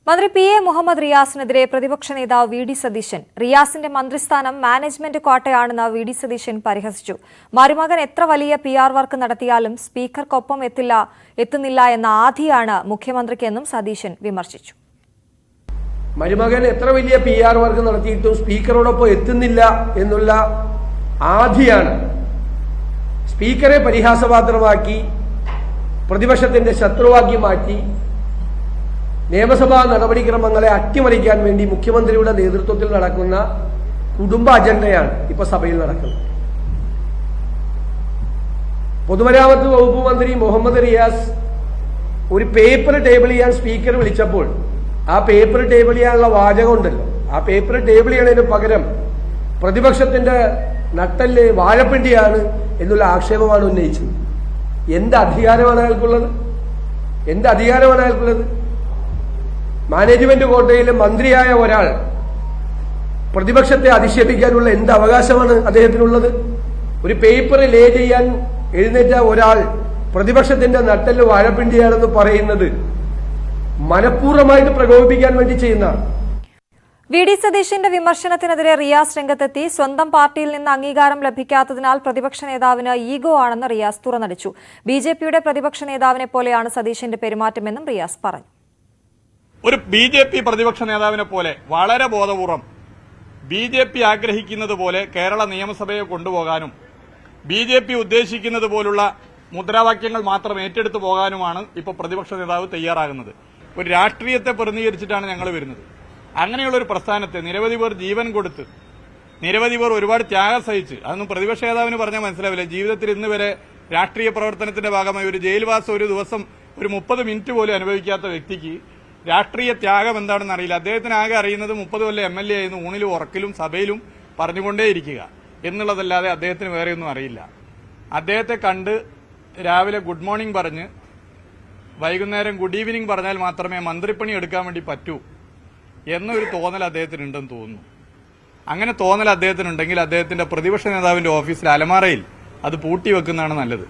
മന്ത്രി P A Muhammad റിയാസിനെതിരെ പ്രതിപക്ഷ നേതാവ് വി ഡി സതീശൻ റിയാസിന്റെ മന്ത്രിസ്ഥാനം മാനേജ്മെന്റ് കോട്ടയാണെന്ന് വി ഡി സതീശൻ പരിഹസിച്ചു. മരുമകൻ എത്ര വലിയ PR വർക്ക് നടത്തിയാലും സ്പീക്കർക്കൊപ്പം എത്തുന്നില്ല എന്ന ആധിയാണ് മുഖ്യമന്ത്രിക്കെന്നും സതീശൻ വിമർശിച്ചു. മരുമകൻ എത്ര വലിയ PR വർക്ക് നടത്തിയിട്ടും സ്പീക്കറോടൊപ്പം എത്തുന്നില്ല എന്നുള്ള ആധിയാണ് സ്പീക്കറെ പരിഹാസപാത്രമാക്കി പ്രതിപക്ഷത്തിന്റെ ശത്രുവാക്കി മാറ്റി നിയമസഭാ നടപടിക്രമങ്ങളെ അട്ടിമറിക്കാൻ വേണ്ടി മുഖ്യമന്ത്രിയുടെ നേതൃത്വത്തിൽ നടക്കുന്ന കുടുംബ അജണ്ടയാണ് ഇപ്പൊ സഭയിൽ നടക്കുന്നത്. പൊതുമരാമത്ത് വകുപ്പ് മന്ത്രി മുഹമ്മദ് റിയാസ് ഒരു പേപ്പർ ടേബിൾ ചെയ്യാൻ സ്പീക്കർ വിളിച്ചപ്പോൾ ആ പേപ്പർ ടേബിൾ ചെയ്യാനുള്ള വാചകം ഉണ്ടല്ലോ, ആ പേപ്പർ ടേബിൾ ചെയ്യണതിന് പകരം പ്രതിപക്ഷത്തിന്റെ നട്ടല് വാഴപ്പിണ്ടിയാണ് എന്നുള്ള ആക്ഷേപമാണ് ഉന്നയിച്ചത്. എന്ത് അധികാരമാണ് അയാൾക്കുള്ളത്? എന്ത് അധികാരമാണ് അയാൾക്കുള്ളത്? മാനേജ്മെന്റ് കോട്ടയിൽ മന്ത്രിയായ ഒരാൾ പ്രതിപക്ഷത്തെ അധിക്ഷേപിക്കാനുള്ള എന്ത് അവകാശമാണ് അദ്ദേഹത്തിനുള്ളത്? ഒരു പേപ്പർ ലേ ചെയ്യാൻ എഴുന്നേറ്റ ഒരാൾ പ്രതിപക്ഷത്തിന്റെ നട്ടല് വാഴപ്പിണ്ടിയാണെന്ന് പറയുന്നത് മനഃപൂർവ്വമായിട്ട് പ്രകോപിപ്പിക്കാൻ വേണ്ടി ചെയ്യുന്നതാണ്. വി ഡി സതീശന്റെ വിമർശനത്തിനെതിരെ റിയാസ് രംഗത്തെത്തി. സ്വന്തം പാർട്ടിയിൽ നിന്ന് അംഗീകാരം ലഭിക്കാത്തതിനാൽ പ്രതിപക്ഷ നേതാവിന് ഈഗോ ആണെന്ന് റിയാസ് തുറന്നടിച്ചു. BJPയുടെ പ്രതിപക്ഷ നേതാവിനെ പോലെയാണ് സതീശന്റെ പെരുമാറ്റമെന്നും റിയാസ് പറഞ്ഞു. ഒരു BJP പ്രതിപക്ഷ നേതാവിനെ പോലെ വളരെ ബോധപൂർവം BJP ആഗ്രഹിക്കുന്നത് പോലെ കേരള നിയമസഭയെ കൊണ്ടുപോകാനും BJP ഉദ്ദേശിക്കുന്നത് പോലുള്ള മുദ്രാവാക്യങ്ങൾ മാത്രം ഏറ്റെടുത്തു പോകാനുമാണ് ഇപ്പോൾ പ്രതിപക്ഷ നേതാവ് തയ്യാറാകുന്നത്. ഒരു രാഷ്ട്രീയത്തെ പ്രതിനിധീകരിച്ചിട്ടാണ് ഞങ്ങൾ വരുന്നത്. അങ്ങനെയുള്ള ഒരു പ്രസ്ഥാനത്തെ നിരവധി പേർ ജീവൻ കൊടുത്ത്, നിരവധി പേർ ഒരുപാട് ത്യാഗം സഹിച്ച്, അതൊന്നും പ്രതിപക്ഷ നേതാവിന് പറഞ്ഞാൽ മനസ്സിലാവില്ല. ജീവിതത്തിൽ ഇന്ന് വരെ രാഷ്ട്രീയ പ്രവർത്തനത്തിന്റെ ഭാഗമായി ഒരു ജയിൽവാസം ഒരു ദിവസം ഒരു 30 മിനിറ്റ് പോലും അനുഭവിക്കാത്ത വ്യക്തിക്ക് രാഷ്ട്രീയ ത്യാഗം എന്താണെന്ന് അറിയില്ല. അദ്ദേഹത്തിന് ആകെ അറിയുന്നത് 30 കൊല്ലം MLA ആയിരുന്നു, ഊണിലും ഉറക്കിലും സഭയിലും പറഞ്ഞുകൊണ്ടേയിരിക്കുക എന്നുള്ളതല്ലാതെ അദ്ദേഹത്തിന് വേറെയൊന്നും അറിയില്ല. അദ്ദേഹത്തെ കണ്ട് രാവിലെ ഗുഡ് മോർണിംഗ് പറഞ്ഞ് വൈകുന്നേരം ഗുഡ് ഈവനിംഗ് പറഞ്ഞാൽ മാത്രമേ മന്ത്രിപ്പണി എടുക്കാൻ വേണ്ടി പറ്റൂ എന്നൊരു തോന്നൽ അദ്ദേഹത്തിനുണ്ടെന്ന് തോന്നുന്നു. അങ്ങനെ തോന്നൽ അദ്ദേഹത്തിനുണ്ടെങ്കിൽ അദ്ദേഹത്തിന്റെ പ്രതിപക്ഷ നേതാവിന്റെ ഓഫീസിൽ അലമാറയിൽ അത് പൂട്ടിവെക്കുന്നതാണ് നല്ലത്.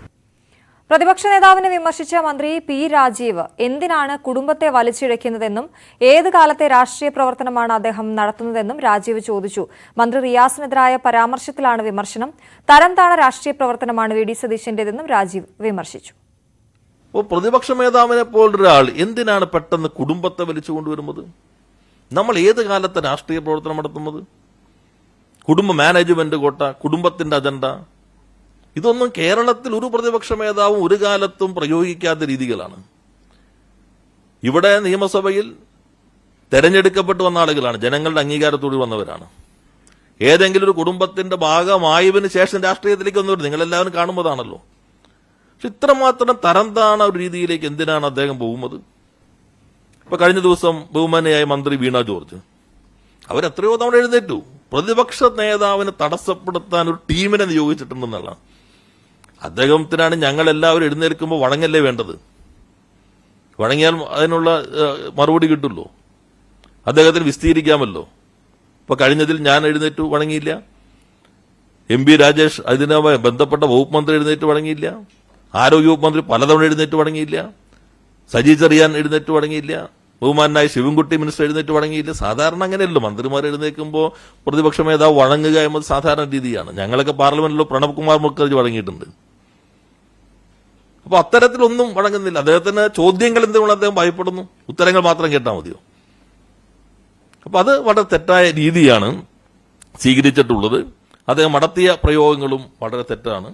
പ്രതിപക്ഷ നേതാവിനെ വിമർശിച്ച മന്ത്രി പി രാജീവ് എന്തിനാണ് കുടുംബത്തെ വലിച്ചിഴയ്ക്കുന്നതെന്നും ഏത് കാലത്തെ രാഷ്ട്രീയ പ്രവർത്തനമാണ് അദ്ദേഹം നടത്തുന്നതെന്നും രാജീവ് ചോദിച്ചു. മന്ത്രി റിയാസിനെതിരായ പരാമർശത്തിലാണ് വിമർശനം. തരംതാണ രാഷ്ട്രീയ പ്രവർത്തനമാണ് വി ഡി സതീശന്റേതെന്നും രാജീവ് വിമർശിച്ചു. പ്രതിപക്ഷ നേതാവിനെ പോലൊരാൾ എന്തിനാണ് പെട്ടെന്ന് കുടുംബത്തെ വലിച്ചു കൊണ്ടുവരുന്നത്? നമ്മൾ ഏത് കാലത്തെ രാഷ്ട്രീയ പ്രവർത്തനം നടത്തുന്നത്? കുടുംബ മാനേജ്മെന്റ് കോട്ട, കുടുംബത്തിന്റെ അജണ്ട, ഇതൊന്നും കേരളത്തിൽ ഒരു പ്രതിപക്ഷ നേതാവും ഒരു കാലത്തും പ്രയോഗിക്കാത്ത രീതികളാണ്. ഇവിടെ നിയമസഭയിൽ തെരഞ്ഞെടുക്കപ്പെട്ടു വന്ന ആളുകളാണ്, ജനങ്ങളുടെ അംഗീകാരത്തോടെ വന്നവരാണ്. ഏതെങ്കിലും ഒരു കുടുംബത്തിന്റെ ഭാഗമായതിനു ശേഷം രാഷ്ട്രീയത്തിലേക്ക് വന്നവർ നിങ്ങളെല്ലാവരും കാണുന്നതാണല്ലോ. പക്ഷെ ഇത്രമാത്രം തരംതാണ ഒരു രീതിയിലേക്ക് എന്തിനാണ് അദ്ദേഹം പോകുന്നത്? ഇപ്പൊ കഴിഞ്ഞ ദിവസം ബഹുമാന്യയായ മന്ത്രി വീണ ജോർജ് അവരെത്രയോ തവണ എഴുന്നേറ്റു. പ്രതിപക്ഷ നേതാവിനെ തടസ്സപ്പെടുത്താൻ ഒരു ടീമിനെ നിയോഗിച്ചിട്ടുണ്ടെന്നുള്ള അദ്ദേഹത്തിനാണ് ഞങ്ങൾ എല്ലാവരും എഴുന്നേൽക്കുമ്പോൾ വണങ്ങല്ലേ വേണ്ടത്. വണങ്ങിയാൽ അതിനുള്ള മറുപടി കിട്ടുമല്ലോ, അദ്ദേഹത്തിന് വിസ്തീരിക്കാമല്ലോ. ഇപ്പൊ കഴിഞ്ഞതിൽ ഞാൻ എഴുന്നേറ്റു വണങ്ങിയില്ല, MP രാജേഷ് അതിനുമായി ബന്ധപ്പെട്ട വകുപ്പ് മന്ത്രി എഴുന്നേറ്റ് വണങ്ങിയില്ല, ആരോഗ്യ വകുപ്പ് മന്ത്രി പലതവണ എഴുന്നേറ്റ് വണങ്ങിയില്ല, സജി ചെറിയാൻ എഴുന്നേറ്റ് വണങ്ങിയില്ല, ബഹുമാനായ ശിവൻകുട്ടി മിനിസ്റ്റർ എഴുന്നേറ്റ് വണങ്ങിയില്ല. സാധാരണ അങ്ങനെയല്ലോ, മന്ത്രിമാർ എഴുന്നേൽക്കുമ്പോൾ പ്രതിപക്ഷ നേതാവ് വണങ്ങുക എന്നത് സാധാരണ രീതിയാണ്. ഞങ്ങളൊക്കെ പാർലമെന്റിലോ പ്രണബ് കുമാർ മുഖർജി വണങ്ങിയിട്ടുണ്ട്. അപ്പൊ അത്തരത്തിലൊന്നും വണങ്ങുന്നില്ല. അദ്ദേഹത്തിന് ചോദ്യങ്ങൾ എന്തുകൊണ്ട് അദ്ദേഹം ഭയപ്പെടുന്നു? ഉത്തരങ്ങൾ മാത്രം കേട്ടാൽ മതിയോ? അപ്പൊ അത് വളരെ തെറ്റായ രീതിയാണ് സ്വീകരിച്ചിട്ടുള്ളത്. അദ്ദേഹം നടത്തിയ പ്രയോഗങ്ങളും വളരെ തെറ്റാണ്.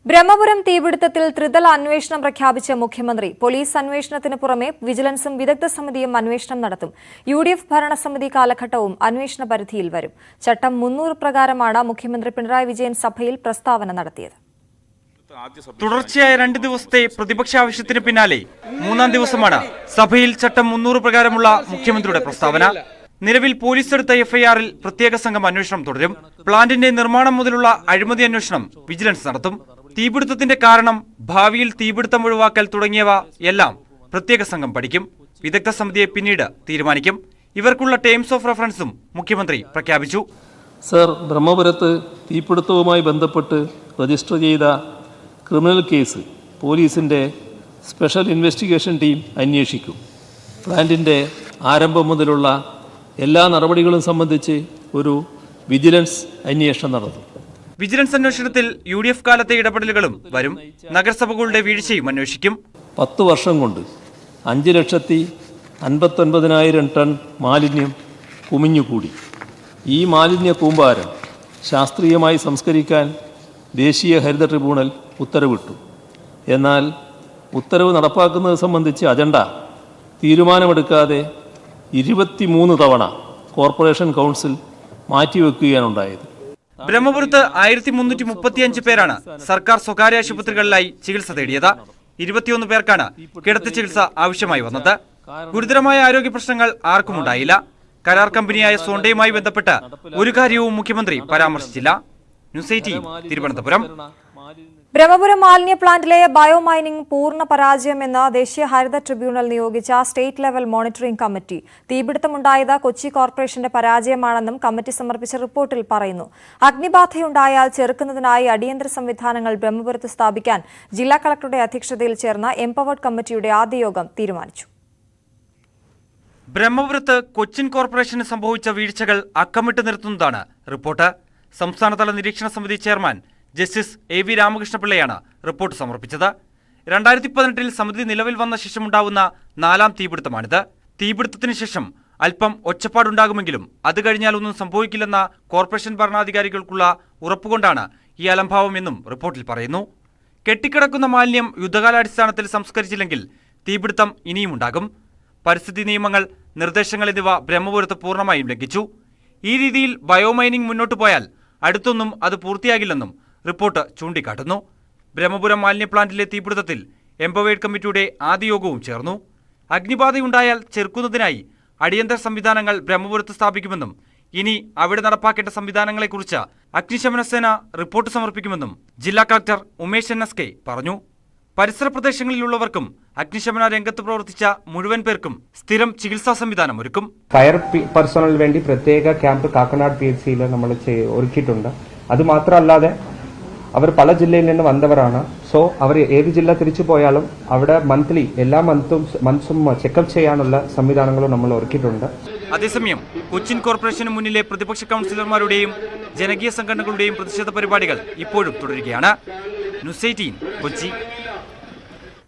ബ്രഹ്മപുരം തീപിടുത്തത്തിൽ ത്രിതല അന്വേഷണം പ്രഖ്യാപിച്ച മുഖ്യമന്ത്രി പോലീസ് അന്വേഷണത്തിന് പുറമെ വിജിലൻസും വിദഗ്ധ സമിതിയും അന്വേഷണം നടത്തും. UDF ഭരണസമിതി കാലഘട്ടവും അന്വേഷണ പരിധിയിൽ വരും. ചട്ടം 300 പ്രകാരമാണ് മുഖ്യമന്ത്രി പിണറായി വിജയൻ സഭയിൽ പ്രസ്താവന നടത്തിയത്. തുടർച്ചയായ 2 ദിവസത്തെ പ്രതിപക്ഷ ആവശ്യത്തിന് പിന്നാലെ 3-ാം ദിവസമാണ് സഭയിൽ ചട്ടം 300 പ്രകാരമുള്ള മുഖ്യമന്ത്രിയുടെ പ്രസ്താവന. നിലവിൽ പോലീസ് എടുത്ത FIR-ൽ പ്രത്യേക സംഘം അന്വേഷണം തുടരും. പ്ലാന്റിന്റെ നിർമ്മാണം മുതലുള്ള അഴിമതി അന്വേഷണം വിജിലൻസ് നടത്തും. തീപിടുത്തത്തിന്റെ കാരണം, ഭാവിയിൽ തീപിടുത്തം ഒഴിവാക്കൽ തുടങ്ങിയവ എല്ലാം പ്രത്യേക സംഘം പഠിക്കും. വിദഗ്ധ സമിതിയെ പിന്നീട് തീരുമാനിക്കും. ഇവർക്കുള്ള ടേംസ് ഓഫ് റെഫറൻസും മുഖ്യമന്ത്രി പ്രഖ്യാപിച്ചു. സർ, ബ്രഹ്മപുരത്ത് തീപിടുത്തവുമായി ബന്ധപ്പെട്ട് രജിസ്റ്റർ ചെയ്ത ക്രിമിനൽ കേസ് പോലീസിന്റെ സ്പെഷ്യൽ ഇൻവെസ്റ്റിഗേഷൻ ടീം അന്വേഷിക്കും. പ്ലാന്റിൻ്റെ ആരംഭം മുതലുള്ള എല്ലാ നടപടികളും സംബന്ധിച്ച് ഒരു വിജിലൻസ് അന്വേഷണം നടത്തും. വിജിലൻസ് അന്വേഷണത്തിൽ UDF കാലത്തെ ഇടപെടലുകളും വരും. നഗരസഭകളുടെ വീഴ്ചയും അന്വേഷിക്കും. 10 വർഷം കൊണ്ട് 5,59,000 ടൺ മാലിന്യം കുമിഞ്ഞുകൂടി. ഈ മാലിന്യ കൂമ്പാരം ശാസ്ത്രീയമായി സംസ്കരിക്കാൻ ദേശീയ ഹരിത ട്രിബ്യൂണൽ ഉത്തരവിട്ടു. എന്നാൽ ഉത്തരവ് നടപ്പാക്കുന്നത് സംബന്ധിച്ച് അജണ്ട തീരുമാനമെടുക്കാതെ 23 തവണ കോർപ്പറേഷൻ കൗൺസിൽ മാറ്റിവെക്കുകയാണുണ്ടായത്. ബ്രഹ്മപുരത്ത് 1335 പേരാണ് സർക്കാർ സ്വകാര്യ ആശുപത്രികളിലായി ചികിത്സ തേടിയത്. 21 പേർക്കാണ് കിടത്തി ചികിത്സ ആവശ്യമായി വന്നത്. ഗുരുതരമായ ആരോഗ്യ പ്രശ്നങ്ങൾ ആർക്കും ഉണ്ടായില്ല. കരാർ കമ്പനിയായ സോണ്ടയുമായി ബന്ധപ്പെട്ട് ഒരു കാര്യവും മുഖ്യമന്ത്രി പരാമർശിച്ചില്ല. ന്യൂസ് 18 തിരുവനന്തപുരം. ബ്രഹ്മപുരം മാലിന്യ പ്ലാന്റിലെ ബയോമൈനിംഗ് പൂർണ്ണ പരാജയമെന്ന് ദേശീയ ഹരിത ട്രിബ്യൂണൽ നിയോഗിച്ച സ്റ്റേറ്റ് ലെവൽ മോണിറ്ററിംഗ് കമ്മിറ്റി. തീപിടുത്തമുണ്ടായത് കൊച്ചി കോർപ്പറേഷന്റെ പരാജയമാണെന്നും കമ്മിറ്റി സമർപ്പിച്ച റിപ്പോർട്ടിൽ പറയുന്നു. അഗ്നിബാധയുണ്ടായാൽ ചെറുക്കുന്നതിനായി അടിയന്തര സംവിധാനങ്ങൾ ബ്രഹ്മപുരത്ത് സ്ഥാപിക്കാൻ ജില്ലാ കളക്ടറുടെ അധ്യക്ഷതയിൽ ചേർന്ന എംപവേർഡ് കമ്മിറ്റിയുടെ ആദ്യ യോഗം തീരുമാനിച്ചു. ബ്രഹ്മപുരത്ത് കൊച്ചിൻ കോർപ്പറേഷന് സംഭവിച്ച വീഴ്ചകൾ അക്കമിട്ട് നിർത്തുന്നതാണ് റിപ്പോർട്ട്. സംസ്ഥാനതല നിരീക്ഷണ സമിതി ചെയർമാൻ ജസ്റ്റിസ് AV രാമകൃഷ്ണപിള്ളയാണ് റിപ്പോർട്ട് സമർപ്പിച്ചത്. 2018 സമിതി നിലവിൽ വന്ന ശേഷമുണ്ടാവുന്ന 4ാം തീപിടുത്തമാണിത്. തീപിടുത്തത്തിന് ശേഷം അല്പം ഒച്ചപ്പാടുണ്ടാകുമെങ്കിലും അത് കഴിഞ്ഞാൽ ഒന്നും സംഭവിക്കില്ലെന്ന കോർപ്പറേഷൻ ഭരണാധികാരികൾക്കുള്ള ഉറപ്പുകൊണ്ടാണ് ഈ അലംഭാവം എന്നും റിപ്പോർട്ടിൽ പറയുന്നു. കെട്ടിക്കിടക്കുന്ന മാലിന്യം യുദ്ധകാലാടിസ്ഥാനത്തിൽ സംസ്കരിച്ചില്ലെങ്കിൽ തീപിടുത്തം ഇനിയുമുണ്ടാകും. പരിസ്ഥിതി നിയമങ്ങൾ, നിർദ്ദേശങ്ങൾ എന്നിവ ബ്രഹ്മപുരത്ത് പൂർണ്ണമായും ലംഘിച്ചു. ഈ രീതിയിൽ ബയോമൈനിംഗ് മുന്നോട്ടു പോയാൽ അടുത്തൊന്നും അത് പൂർത്തിയാകില്ലെന്നും റിപ്പോർട്ട് ചൂണ്ടിക്കാട്ടുന്നു. ബ്രഹ്മപുരം മാലിന്യ പ്ലാന്റിലെ തീപിടുത്തത്തിൽ എംപവേർഡ് കമ്മിറ്റിയുടെ ആദ്യ യോഗവും ചേർന്നു. അഗ്നിബാധയുണ്ടായാൽ ചെറുക്കുന്നതിനായി അടിയന്തര സംവിധാനങ്ങൾ ബ്രഹ്മപുരത്ത് സ്ഥാപിക്കുമെന്നും ഇനി അവിടെ നടപ്പാക്കേണ്ട സംവിധാനങ്ങളെക്കുറിച്ച് അഗ്നിശമന സേന റിപ്പോർട്ട് സമർപ്പിക്കുമെന്നും ജില്ലാ കളക്ടർ ഉമേഷ് NSK പറഞ്ഞു. പരിസര പ്രദേശങ്ങളിലുള്ളവർക്കും അഗ്നിശമന രംഗത്ത് പ്രവർത്തിച്ച മുഴുവൻ പേർക്കും സ്ഥിരം ചികിത്സാ സംവിധാനം ഒരുക്കും. ഫയർ പേഴ്സണൽ വേണ്ടി പ്രത്യേക ക്യാമ്പ് കാക്കനാട് PHCയിൽ നമ്മൾ ഒരുക്കിയിട്ടുണ്ട്. അത് മാത്രമല്ലാതെ അവർ പല ജില്ലയിൽ നിന്ന് വന്നവരാണ്. സോ അവർ ഏത് ജില്ല തിരിച്ചു പോയാലും അവിടെ മന്ത്ലി എല്ലാ മന്ത്സും ചെക്കപ്പ് ചെയ്യാനുള്ള സംവിധാനങ്ങളും നമ്മൾ ഒരുക്കിയിട്ടുണ്ട്. അതേസമയം കൊച്ചിൻ കോർപ്പറേഷന് മുന്നിലെ പ്രതിപക്ഷ കൗൺസിലർമാരുടെയും ജനകീയ സംഘടനകളുടെയും പ്രതിഷേധ പരിപാടികൾ ഇപ്പോഴും തുടരുകയാണ്. ന്യൂസ് 18 കൊച്ചി.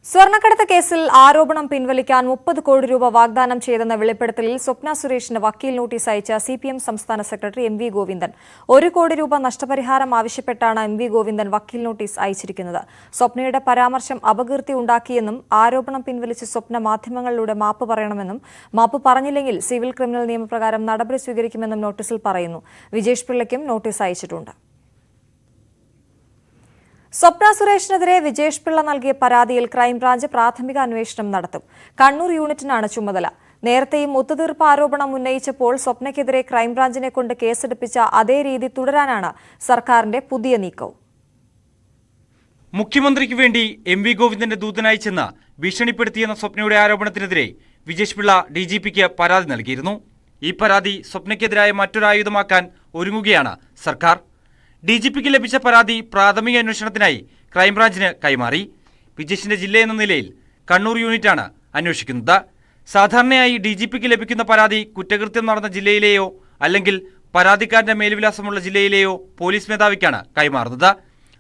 സ്വർണ്ണക്കടത്ത് കേസിൽ ആരോപണം പിൻവലിക്കാൻ 30 കോടി രൂപ വാഗ്ദാനം ചെയ്തെന്ന വെളിപ്പെടുത്തലിൽ സ്വപ്ന സുരേഷിന് വക്കീൽ നോട്ടീസ് അയച്ച CPM സംസ്ഥാന സെക്രട്ടറി MV ഗോവിന്ദൻ. 1 കോടി രൂപ നഷ്ടപരിഹാരം ആവശ്യപ്പെട്ടാണ് MV ഗോവിന്ദൻ വക്കീൽ നോട്ടീസ് അയച്ചിരിക്കുന്നത്. സ്വപ്നയുടെ പരാമർശം അപകീർത്തി ഉണ്ടാക്കിയെന്നും ആരോപണം പിൻവലിച്ച് സ്വപ്ന മാധ്യമങ്ങളിലൂടെ മാപ്പ് പറയണമെന്നും മാപ്പ് പറഞ്ഞില്ലെങ്കിൽ സിവിൽ ക്രിമിനൽ നിയമപ്രകാരം നടപടി സ്വീകരിക്കുമെന്നും നോട്ടീസിൽ പറയുന്നു. വിജേഷ് പിള്ളയ്ക്കും നോട്ടീസ് അയച്ചിട്ടുണ്ട്. സ്വപ്ന സുരേഷിനെതിരെ വിജേഷ് പിള്ള നൽകിയ പരാതിയിൽ ക്രൈംബ്രാഞ്ച് പ്രാഥമിക അന്വേഷണം നടത്തും. കണ്ണൂർ യൂണിറ്റിനാണ് ചുമതല. നേരത്തെയും ഒത്തുതീർപ്പ് ആരോപണം ഉന്നയിച്ചപ്പോൾ സ്വപ്നയ്ക്കെതിരെ ക്രൈംബ്രാഞ്ചിനെ കൊണ്ട് കേസെടുപ്പിച്ച അതേ രീതി തുടരാനാണ് സർക്കാരിന്റെ പുതിയ നീക്കവും. മുഖ്യമന്ത്രിക്ക് വേണ്ടി MV ഗോവിന്ദന്റെ ദൂതനായി ചെന്ന് ഭീഷണിപ്പെടുത്തിയെന്ന സ്വപ്നയുടെ ആരോപണത്തിനെതിരെ വിജേഷ് പിള്ള DGPക്ക് പരാതി നൽകിയിരുന്നു. ഈ പരാതി സ്വപ്നയ്ക്കെതിരായ മറ്റൊരായുധമാക്കാൻ ഒരുങ്ങുകയാണ് സർക്കാർ. DGPക്ക് ലഭിച്ച പരാതി പ്രാഥമിക അന്വേഷണത്തിനായി ക്രൈംബ്രാഞ്ചിന് കൈമാറി. വിജേഷിന്റെ ജില്ലയെന്ന നിലയിൽ കണ്ണൂർ യൂണിറ്റാണ് അന്വേഷിക്കുന്നത്. സാധാരണയായി DGPക്ക് ലഭിക്കുന്ന പരാതി കുറ്റകൃത്യം നടന്ന ജില്ലയിലെയോ അല്ലെങ്കിൽ പരാതിക്കാരന്റെ മേൽവിലാസമുള്ള ജില്ലയിലെയോ പോലീസ് മേധാവിക്കാണ് കൈമാറുന്നത്.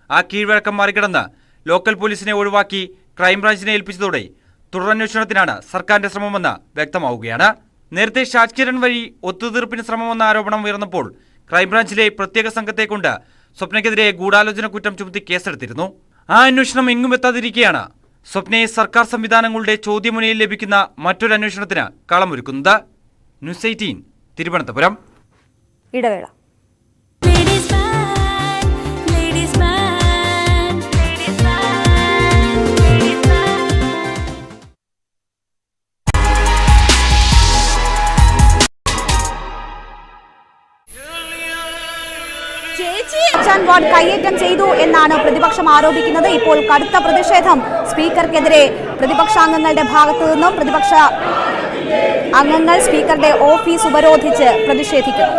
ആ കീഴ്വഴക്കം മറികടന്ന് ലോക്കൽ പോലീസിനെ ഒഴിവാക്കി ക്രൈംബ്രാഞ്ചിനെ ഏൽപ്പിച്ചതോടെ തുടരന്വേഷണത്തിനാണ് സർക്കാരിന്റെ ശ്രമമെന്ന് വ്യക്തമാവുകയാണ്. നേരത്തെ ഷാജ് കിരൺ വഴി ഒത്തുതീർപ്പിന് ശ്രമമെന്ന ആരോപണം ഉയർന്നപ്പോൾ ക്രൈംബ്രാഞ്ചിലെ പ്രത്യേക സംഘത്തെ കൊണ്ട് സ്വപ്നയ്ക്കെതിരെ ഗൂഢാലോചന കുറ്റം ചുമത്തി കേസെടുത്തിരുന്നു. ആ അന്വേഷണം എങ്ങും എത്താതിരിക്കെയാണ് സ്വപ്നയെ സർക്കാർ സംവിധാനങ്ങളുടെ ചോദ്യമുനയിൽ ലഭിക്കുന്ന മറ്റൊരു അന്വേഷണത്തിന് കളമൊരുക്കുന്നത്. ന്യൂസ് 18 തിരുവനന്തപുരം. ഇടവേള. വാർഡ് കയ്യേറ്റം ചെയ്തു എന്നാണ് പ്രതിപക്ഷം ആരോപിക്കുന്നത്. ഇപ്പോൾ കടുത്ത പ്രതിഷേധം സ്പീക്കർക്കെതിരെ പ്രതിപക്ഷാംഗങ്ങളുടെ ഭാഗത്തു നിന്നും പ്രതിപക്ഷ അംഗങ്ങൾ സ്പീക്കറുടെ ഓഫീസ് ഉപരോധിച്ച് പ്രതിഷേധിക്കുന്നു.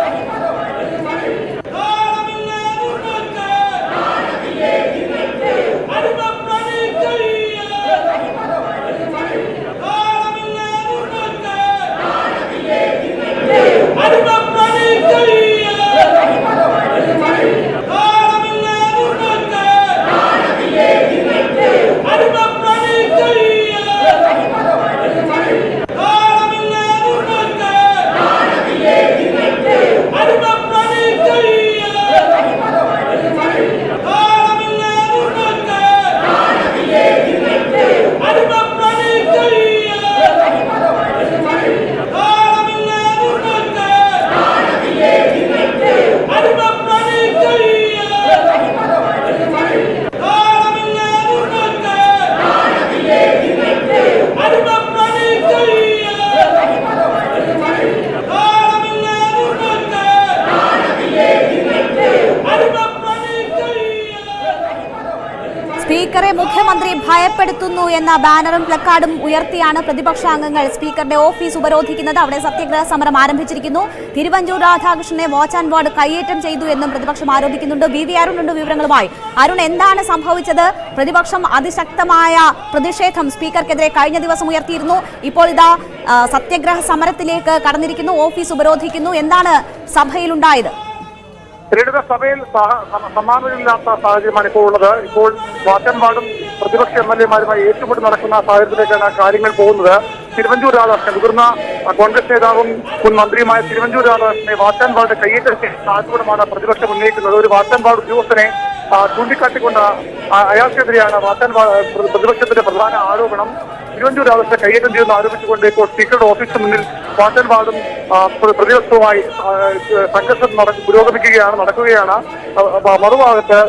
ഭയപ്പെടുത്തുന്നു എന്ന ബാനറും പ്ലക്കാർഡും ഉയർത്തിയാണ് പ്രതിപക്ഷാംഗങ്ങൾ സ്പീക്കറുടെ ഓഫീസ് ഉപരോധിക്കുന്നത്. അവിടെ സത്യഗ്രഹ സമരം ആരംഭിച്ചിരിക്കുന്നു. തിരുവഞ്ചൂർ രാധാകൃഷ്ണനെ വാച്ച് ആൻഡ് വാർഡ് കയ്യേറ്റം ചെയ്തു എന്നും പ്രതിപക്ഷം ആരോപിക്കുന്നുണ്ട്. വി അരുൺ ഉണ്ട് വിവരങ്ങളുമായി. അരുൺ, എന്താണ് സംഭവിച്ചത്? പ്രതിപക്ഷം അതിശക്തമായ പ്രതിഷേധം സ്പീക്കർക്കെതിരെ കഴിഞ്ഞ ദിവസം ഉയർത്തിയിരുന്നു. ഇപ്പോൾ ഇതാ സത്യഗ്രഹ സമരത്തിലേക്ക് കടന്നിരിക്കുന്നു, ഓഫീസ് ഉപരോധിക്കുന്നു. എന്താണ് സഭയിലുണ്ടായത്? സഭയിൽ സമാനമില്ലാത്ത സാഹചര്യമാണ് ഇപ്പോൾ ഉള്ളത്. ഇപ്പോൾ വാച്ച് ആൻഡ് വാർഡും പ്രതിപക്ഷ MLA-മാരുമായി ഏറ്റുമുട്ടി നടക്കുന്ന സാഹചര്യത്തിലേക്കാണ് കാര്യങ്ങൾ പോകുന്നത്. തിരുവഞ്ചൂർ രാധാകൃഷ്ണൻ, മുതിർന്ന കോൺഗ്രസ് നേതാവും മുൻ മന്ത്രിയുമായ തിരുവഞ്ചൂർ രാധാകൃഷ്ണനെ വാച്ച് ആൻഡ് വാർഡ് കയ്യേറ്റ ആരോപണമാണ് പ്രതിപക്ഷം ഉന്നയിക്കുന്നത്. ഒരു വാച്ച് ആൻഡ് വാർഡ് ഉദ്യോഗസ്ഥനെ ചൂണ്ടിക്കാട്ടിക്കൊണ്ട് അയാൾക്കെതിരെയാണ് വാച്ച് ആൻഡ് വാർഡ് പ്രതിപക്ഷത്തിന്റെ പ്രധാന ആരോപണം. തിരുവഞ്ചൂർ രാധാകൃഷ്ണനെ കയ്യേറ്റം ചെയ്യുന്ന ആരോപിച്ചുകൊണ്ട് ഇപ്പോൾ സ്പീക്കറുടെ ഓഫീസിന് മുന്നിൽ വാച്ച് ആൻഡ് വാർഡും പ്രതിപക്ഷവുമായി സംഘർഷം നടക്കുകയാണ്. മറുഭാഗത്ത്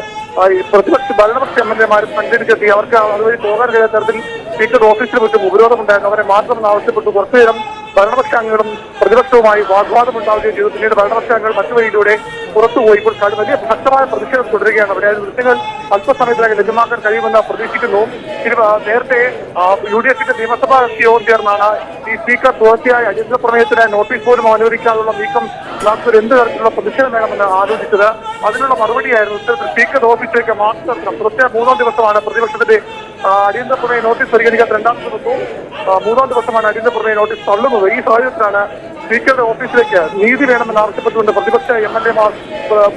പ്രതിപക്ഷ ഭരണപക്ഷ MLA-മാരും സഞ്ചരിച്ചെത്തി അവർക്ക് അതുവഴി പോകാൻ കഴിയാത്ത തരത്തിൽ സ്പീക്കറുടെ ഓഫീസിന് ചുറ്റും ഉപരോധമുണ്ടായിരുന്നു. അവരെ മാറ്റണമെന്ന് ആവശ്യപ്പെട്ടു കുറച്ചുനേരം ഭരണപക്ഷാംഗങ്ങളും പ്രതിപക്ഷവുമായി വാഗ്വാദമുണ്ടാവുകയും ചെയ്തു. പിന്നീട് ഭരണപക്ഷാംഗങ്ങൾ മറ്റു വഴിയിലൂടെ പുറത്തുപോയി. ഇപ്പോൾ വലിയ ശക്തമായ പ്രതിഷേധം തുടരുകയാണ്. അവിടെ ദൃശ്യങ്ങൾ അല്പസമയത്തിനകം ലഭ്യമാക്കാൻ കഴിയുമെന്ന് പ്രതീക്ഷിക്കുന്നു. നേരത്തെ UDF-ന്റെ നിയമസഭാ യോഗം ചേർന്നാണ് ഈ സ്പീക്കർ തുടർച്ചയായ അടിയന്തര പ്രമേയത്തിന് നോട്ടീസ് പോലും അനുവദിക്കാനുള്ള നീക്കം നടത്തുന്ന എന്ത് തരത്തിലുള്ള പ്രതിഷേധം വേണമെന്ന് ആലോചിച്ചത്. അതിനുള്ള മറുപടിയായിരുന്നു ഇത്തരത്തിൽ സ്പീക്കറുടെ ഓഫീസിലേക്ക് മാർച്ച് നടത്തണം. തുടർച്ചയായ 3-ാം ദിവസമാണ് പ്രതിപക്ഷത്തിന്റെ അടിയന്തര പ്രമേയ നോട്ടീസ് പരിഗണിക്കാൻ 2-ാം ദിവസവും 3-ാം ദിവസമാണ് അടിയന്തര പ്രമേയ നോട്ടീസ് തള്ളുന്നത്. ഈ സാഹചര്യത്തിലാണ് സ്പീക്കറുടെ ഓഫീസിലേക്ക് നീതി വേണമെന്ന് ആവശ്യപ്പെട്ടുകൊണ്ട് പ്രതിപക്ഷ MLA-മാർ,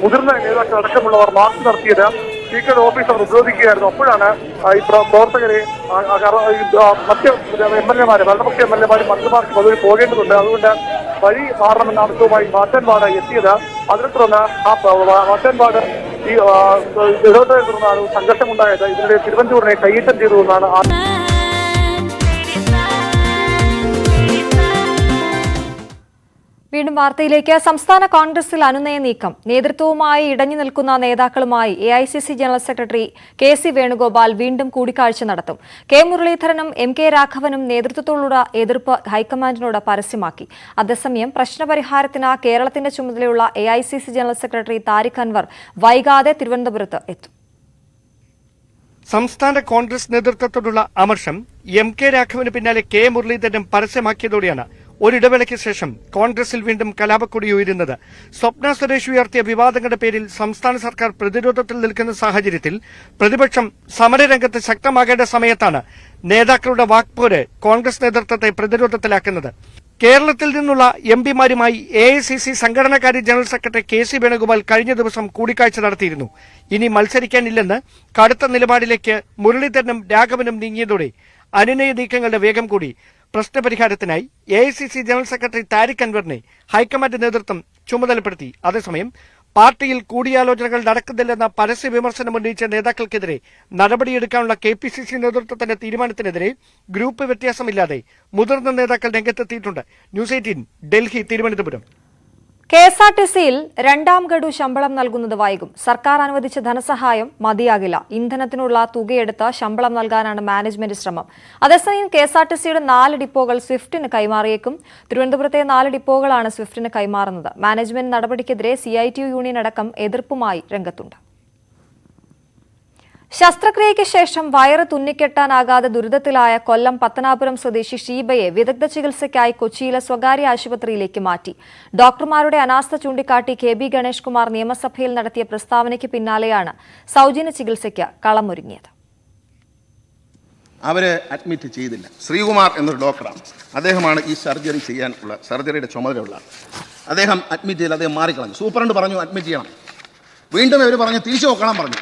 മുതിർന്ന നേതാക്കൾ അടക്കമുള്ളവർ മാർച്ച് നടത്തിയത്. സ്പീക്കറുടെ ഓഫീസ് അവർ ഉപരോധിക്കുകയായിരുന്നു. അപ്പോഴാണ് ഈ പ്രവർത്തകരെ മറ്റ് MLA-മാര്, ഭരണപക്ഷ MLA-മാരും മന്ത്രിമാർക്കും അതുവഴി പോകേണ്ടതുണ്ട്, അതുകൊണ്ട് വഴി മാറണമെന്ന ആവശ്യവുമായി വാച്ച് ആൻഡ് വാർഡ് എത്തിയത്. അതിനെ തുടർന്ന് വാച്ച് ആൻഡ് വാർഡ് ഈ ഇടപെട്ടതിനെ തുടർന്നാണ് സംഘർഷമുണ്ടായത്. ഇതിനിടെ തിരുവഞ്ചൂരിനെ കയ്യേറ്റം ചെയ്തു എന്നാണ് വീണ്ടും വാർത്തയിലേക്ക്. സംസ്ഥാന കോൺഗ്രസിൽ അനുനയ നീക്കം. നേതൃത്വവുമായി ഇടഞ്ഞു നിൽക്കുന്ന നേതാക്കളുമായി AICC general secretary KC Venugopal വീണ്ടും കൂടിക്കാഴ്ച നടത്തും. K മുരളീധരനും MK രാഘവനും നേതൃത്വത്തോടുള്ള എതിർപ്പ് ഹൈക്കമാൻഡിനോട് പരസ്യമാക്കി. അതേസമയം പ്രശ്നപരിഹാരത്തിന് കേരളത്തിന്റെ ചുമതലയുള്ള AICC general secretary Tariq Anwar വൈകാതെ തിരുവനന്തപുരത്ത് എത്തും. സംസ്ഥാന കോൺഗ്രസ് നേതൃത്വത്തോടുള്ള അമർഷം MK രാഘവന് പിന്നാലെ K മുരളീധരനും പരസ്യമാക്കിയതോടെയാണ് ഒരിടവേളയ്ക്ക് ശേഷം കോൺഗ്രസിൽ വീണ്ടും കലാപക്കൊടി ഉയരുന്നത്. സ്വപ്ന സുരേഷ് ഉയർത്തിയ വിവാദങ്ങളുടെ പേരിൽ സംസ്ഥാന സർക്കാർ പ്രതിരോധത്തിൽ നിൽക്കുന്ന സാഹചര്യത്തിൽ പ്രതിപക്ഷം സമരരംഗത്ത് ശക്തമാകേണ്ട സമയത്താണ് നേതാക്കളുടെ വാക്പോര് കോൺഗ്രസ് നേതൃത്വത്തെ പ്രതിരോധത്തിലാക്കുന്നത്. കേരളത്തിൽ നിന്നുള്ള MP-മാരുമായി AICC സംഘടനാകാര്യ ജനറൽ സെക്രട്ടറി KC വേണുഗോപാൽ കഴിഞ്ഞ ദിവസം കൂടിക്കാഴ്ച നടത്തിയിരുന്നു. ഇനി മത്സരിക്കാനില്ലെന്ന് കടുത്ത നിലപാടിലേക്ക് മുരളീധരനും രാഘവനും നീങ്ങിയതോടെ അനുനയ നീക്കങ്ങളുടെ വേഗം കൂടി. പ്രശ്നപരിഹാരത്തിനായി AICC ജനറൽ സെക്രട്ടറി താരിഖ് അൻവറിനെ ഹൈക്കമാൻഡ് നേതൃത്വം ചുമതലപ്പെടുത്തി. അതേസമയം പാർട്ടിയിൽ കൂടിയാലോചനകൾ നടക്കുന്നില്ലെന്ന പരസ്യ വിമർശനം ഉന്നയിച്ച നേതാക്കൾക്കെതിരെ നടപടിയെടുക്കാനുള്ള KPCC നേതൃത്വത്തിന്റെ തീരുമാനത്തിനെതിരെ ഗ്രൂപ്പ് വ്യത്യാസമില്ലാതെ മുതിർന്ന നേതാക്കൾ രംഗത്തെത്തിയിട്ടുണ്ട്. ന്യൂസ് 18 ഡൽഹി, തിരുവനന്തപുരം. KSRTC-യിൽ 2ാം ഗഡു ശമ്പളം നൽകുന്നത് വൈകും. സർക്കാർ അനുവദിച്ച ധനസഹായം മതിയാകില്ല. ഇന്ധനത്തിനുള്ള തുകയെടുത്ത് ശമ്പളം നൽകാനാണ് മാനേജ്മെന്റ് ശ്രമം. അതേസമയം KSRTC-യുടെ 4 ഡിപ്പോകൾ സ്വിഫ്റ്റിന് കൈമാറിയേക്കും. തിരുവനന്തപുരത്തെ 4 ഡിപ്പോകളാണ് സ്വിഫ്റ്റിന് കൈമാറുന്നത്. മാനേജ്മെന്റ് നടപടിക്കെതിരെ CITU യൂണിയൻ അടക്കം എതിർപ്പുമായി രംഗത്തുണ്ട്. ശസ്ത്രക്രിയയ്ക്ക് ശേഷം വയറ് തുന്നിക്കെട്ടാനാകാതെ ദുരിതത്തിലായ കൊല്ലം പത്തനാപുരം സ്വദേശി ഷീബയെ വിദഗ്ധ ചികിത്സയ്ക്കായി കൊച്ചിയിലെ സ്വകാര്യ ആശുപത്രിയിലേക്ക് മാറ്റി. ഡോക്ടർമാരുടെ അനാസ്ഥ ചൂണ്ടിക്കാട്ടി KB ഗണേഷ് കുമാർ നിയമസഭയിൽ നടത്തിയ പ്രസ്താവനയ്ക്ക് പിന്നാലെയാണ് സൗജന്യ ചികിത്സയ്ക്ക് കളമൊരുങ്ങിയത്. അവരെ അഡ്മിറ്റ് ചെയ്തില്ല. ശ്രീകുമാർ എന്നൊരു ഡോക്ടറാണ്. അദ്ദേഹമാണ് ഈ സർജറി ചെയ്യാനുള്ള സർജറിയുടെ ചുമതലയുള്ള. അദ്ദേഹം അഡ്മിറ്റ് ചെയ്തില്ല, അദ്ദേഹം മാറിക്കളഞ്ഞു. സൂപ്രണ്ട് പറഞ്ഞു അഡ്മിറ്റ് ചെയ്യണം. വീണ്ടും അവർ പറഞ്ഞു തിരിച്ചു നോക്കണം പറഞ്ഞു.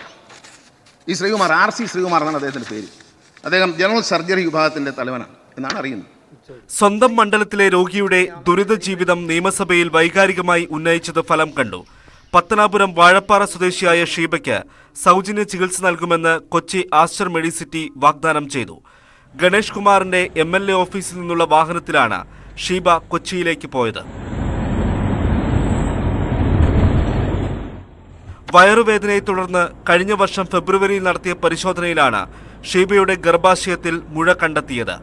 ഈ ശ്രീകുമാർ RC ശ്രീകുമാർ എന്നാണ് അദ്ദേഹത്തിന്റെ പേര്. അദ്ദേഹം ജനറൽ സർജറി വിഭാഗത്തിന്റെ തലവനാണ് എന്നാണ് അറിയുന്നത്. സ്വന്തം മണ്ഡലത്തിലെ രോഗിയുടെ ദുരിത ജീവിതം നിയമസഭയിൽ വൈകാരികമായി ഉന്നയിച്ചത് ഫലം കണ്ടു. പത്തനാപുരം വാഴപ്പാറ സ്വദേശിയായ ഷീബയ്ക്ക് സൗജന്യ ചികിത്സ നൽകുമെന്ന് കൊച്ചി ആസ്റ്റർ മെഡിസിറ്റി വാഗ്ദാനം ചെയ്തു. ഗണേഷ് കുമാറിന്റെ MLA ഓഫീസിൽ നിന്നുള്ള വാഹനത്തിലാണ് ഷീബ കൊച്ചിയിലേക്ക് പോയത്. വയറുവേദനയെ തുടർന്ന് കഴിഞ്ഞ വർഷം ഫെബ്രുവരിയിൽ നടത്തിയ പരിശോധനയിലാണ് ഷീബയുടെ ഗർഭാശയത്തിൽ മുഴ കണ്ടെത്തിയത്.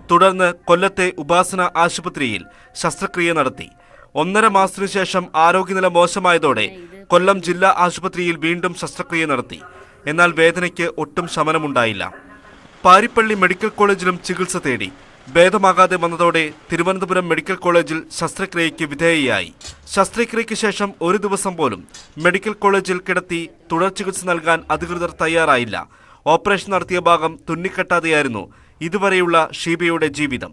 തുടർന്ന് കൊല്ലത്തെ ഉപാസന ആശുപത്രിയിൽ ശസ്ത്രക്രിയ നടത്തി. 1.5 മാസത്തിനു ശേഷം ആരോഗ്യനില മോശമായതോടെ കൊല്ലം ജില്ലാ ആശുപത്രിയിൽ വീണ്ടും ശസ്ത്രക്രിയ നടത്തി. എന്നാൽ വേദനയ്ക്ക് ഒട്ടും ശമനമുണ്ടായില്ല. പാരിപ്പള്ളി മെഡിക്കൽ കോളേജിലും ചികിത്സ തേടി. ഭേദമാകാതെ വന്നതോടെ തിരുവനന്തപുരം മെഡിക്കൽ കോളേജിൽ ശസ്ത്രക്രിയയ്ക്ക് വിധേയയായി. ശസ്ത്രക്രിയയ്ക്ക് ശേഷം ഒരു ദിവസം പോലും മെഡിക്കൽ കോളേജിൽ കിടത്തി തുടർ ചികിത്സ നൽകാൻ അധികൃതർ തയ്യാറായില്ല. ഓപ്പറേഷൻ നടത്തിയ ഭാഗം തുന്നിക്കെട്ടാതെയായിരുന്നു ഇതുവരെയുള്ള ഷീബയുടെ ജീവിതം.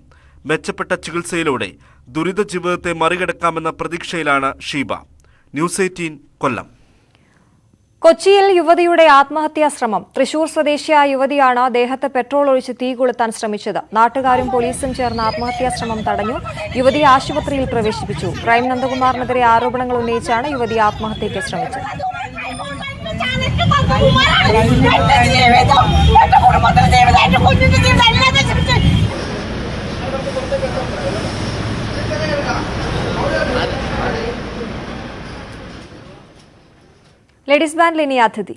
മെച്ചപ്പെട്ട ചികിത്സയിലൂടെ ദുരിത ജീവിതത്തെ മറികടക്കാമെന്ന പ്രതീക്ഷയിലാണ് ഷീബ. ന്യൂസ് 18 കൊല്ലം. കൊച്ചിയിൽ യുവതിയുടെ ആത്മഹത്യാ ശ്രമം. തൃശൂർ സ്വദേശിയായ യുവതിയാണ് ദേഹത്ത് പെട്രോൾ ഒഴിച്ച് തീ കൊളുത്താൻ ശ്രമിച്ചത്. നാട്ടുകാരും പോലീസും ചേർന്ന് ആത്മഹത്യാ ശ്രമം തടഞ്ഞു. യുവതിയെ ആശുപത്രിയിൽ പ്രവേശിപ്പിച്ചു. ക്രൈം നന്ദകുമാറിനെതിരെ ആരോപണങ്ങൾ ഉന്നയിച്ചാണ് യുവതി ആത്മഹത്യയ്ക്ക് ശ്രമിച്ചത്. ലേഡീസ് ബാൻഡിൽ ഇനി അതിഥി.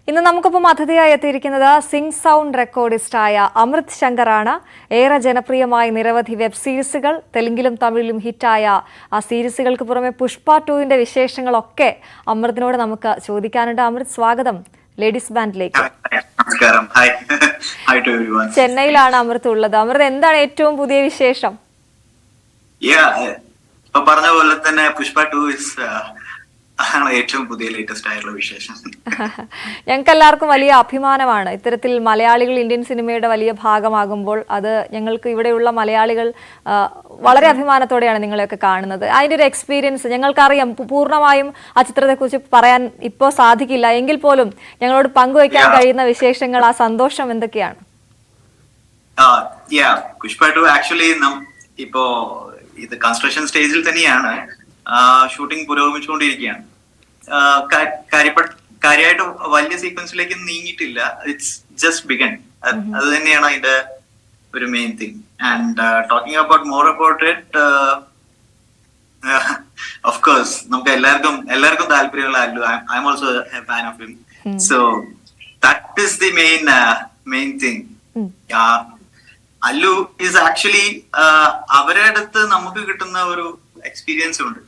ഇന്ന് നമുക്കൊപ്പം അതിഥിയായി എത്തിയിരിക്കുന്നത് സിംഗ് സൗണ്ട് റെക്കോർഡിസ്റ്റായ അമൃത് ശങ്കറാണ്. ഏറെ ജനപ്രിയമായ നിരവധി വെബ് സീരീസുകൾ തെലുങ്കിലും തമിഴിലും ഹിറ്റായ ആ സീരീസുകൾക്ക് പുറമെ പുഷ്പ 2 വിശേഷങ്ങളൊക്കെ അമൃതിനോട് നമുക്ക് ചോദിക്കാനുണ്ട്. അമൃത്, സ്വാഗതം ലേഡീസ് ബാൻഡിലേക്ക്. ചെന്നൈയിലാണ് അമൃത് ഉള്ളത്. അമൃത്, എന്താണ് ഏറ്റവും പുതിയ വിശേഷം? ഇപ്പൊ പറഞ്ഞ പോലെ തന്നെ പുഷ്പ 2 ആണ് ഏറ്റവും പുതിയ ലേറ്റസ്റ്റ് ആയിട്ടുള്ള വിശേഷം. ഞങ്ങൾക്ക് എല്ലാവർക്കും വലിയ അഭിമാനമാണ് ഇത്തരത്തിൽ മലയാളികൾ ഇന്ത്യൻ സിനിമയുടെ വലിയ ഭാഗമാകുമ്പോൾ. അത് ഞങ്ങൾക്ക് ഇവിടെയുള്ള മലയാളികൾ വളരെ അഭിമാനത്തോടെയാണ് നിങ്ങളെയൊക്കെ കാണുന്നത്. അതിൻ്റെ ഒരു എക്സ്പീരിയൻസ് ഞങ്ങൾക്കറിയാം. പൂർണ്ണമായും ആ ചിത്രത്തെക്കുറിച്ച് പറയാൻ ഇപ്പോൾ സാധിക്കില്ല, എങ്കിൽ പോലും ഞങ്ങളോട് പങ്കുവയ്ക്കാൻ കഴിയുന്ന വിശേഷങ്ങൾ, ആ സന്തോഷം എന്തൊക്കെയാണ്? പുഷ്പ 2 ആക്ച്വലി ഇപ്പോ ഇത് കൺസ്ട്രക്ഷൻ സ്റ്റേജിൽ തന്നെയാണ്. ഷൂട്ടിംഗ് പുരോഗമിച്ചുകൊണ്ടിരിക്കുകയാണ്. കാര്യമായിട്ട് വലിയ സീക്വൻസിലേക്ക് നീങ്ങിയിട്ടില്ല. It's just begun. അത് തന്നെയാണ് അതിന്റെ ഒരു main thing. And talking about more about it, of course നമുക്ക് എല്ലാവർക്കും താല്പര്യമുള്ള Allu. I am also a fan of him. So that is the main thing. Allu is actually അവരുടെ അടുത്ത് നമുക്ക് കിട്ടുന്ന ഒരു എക്സ്പീരിയൻസ് ഉണ്ട്.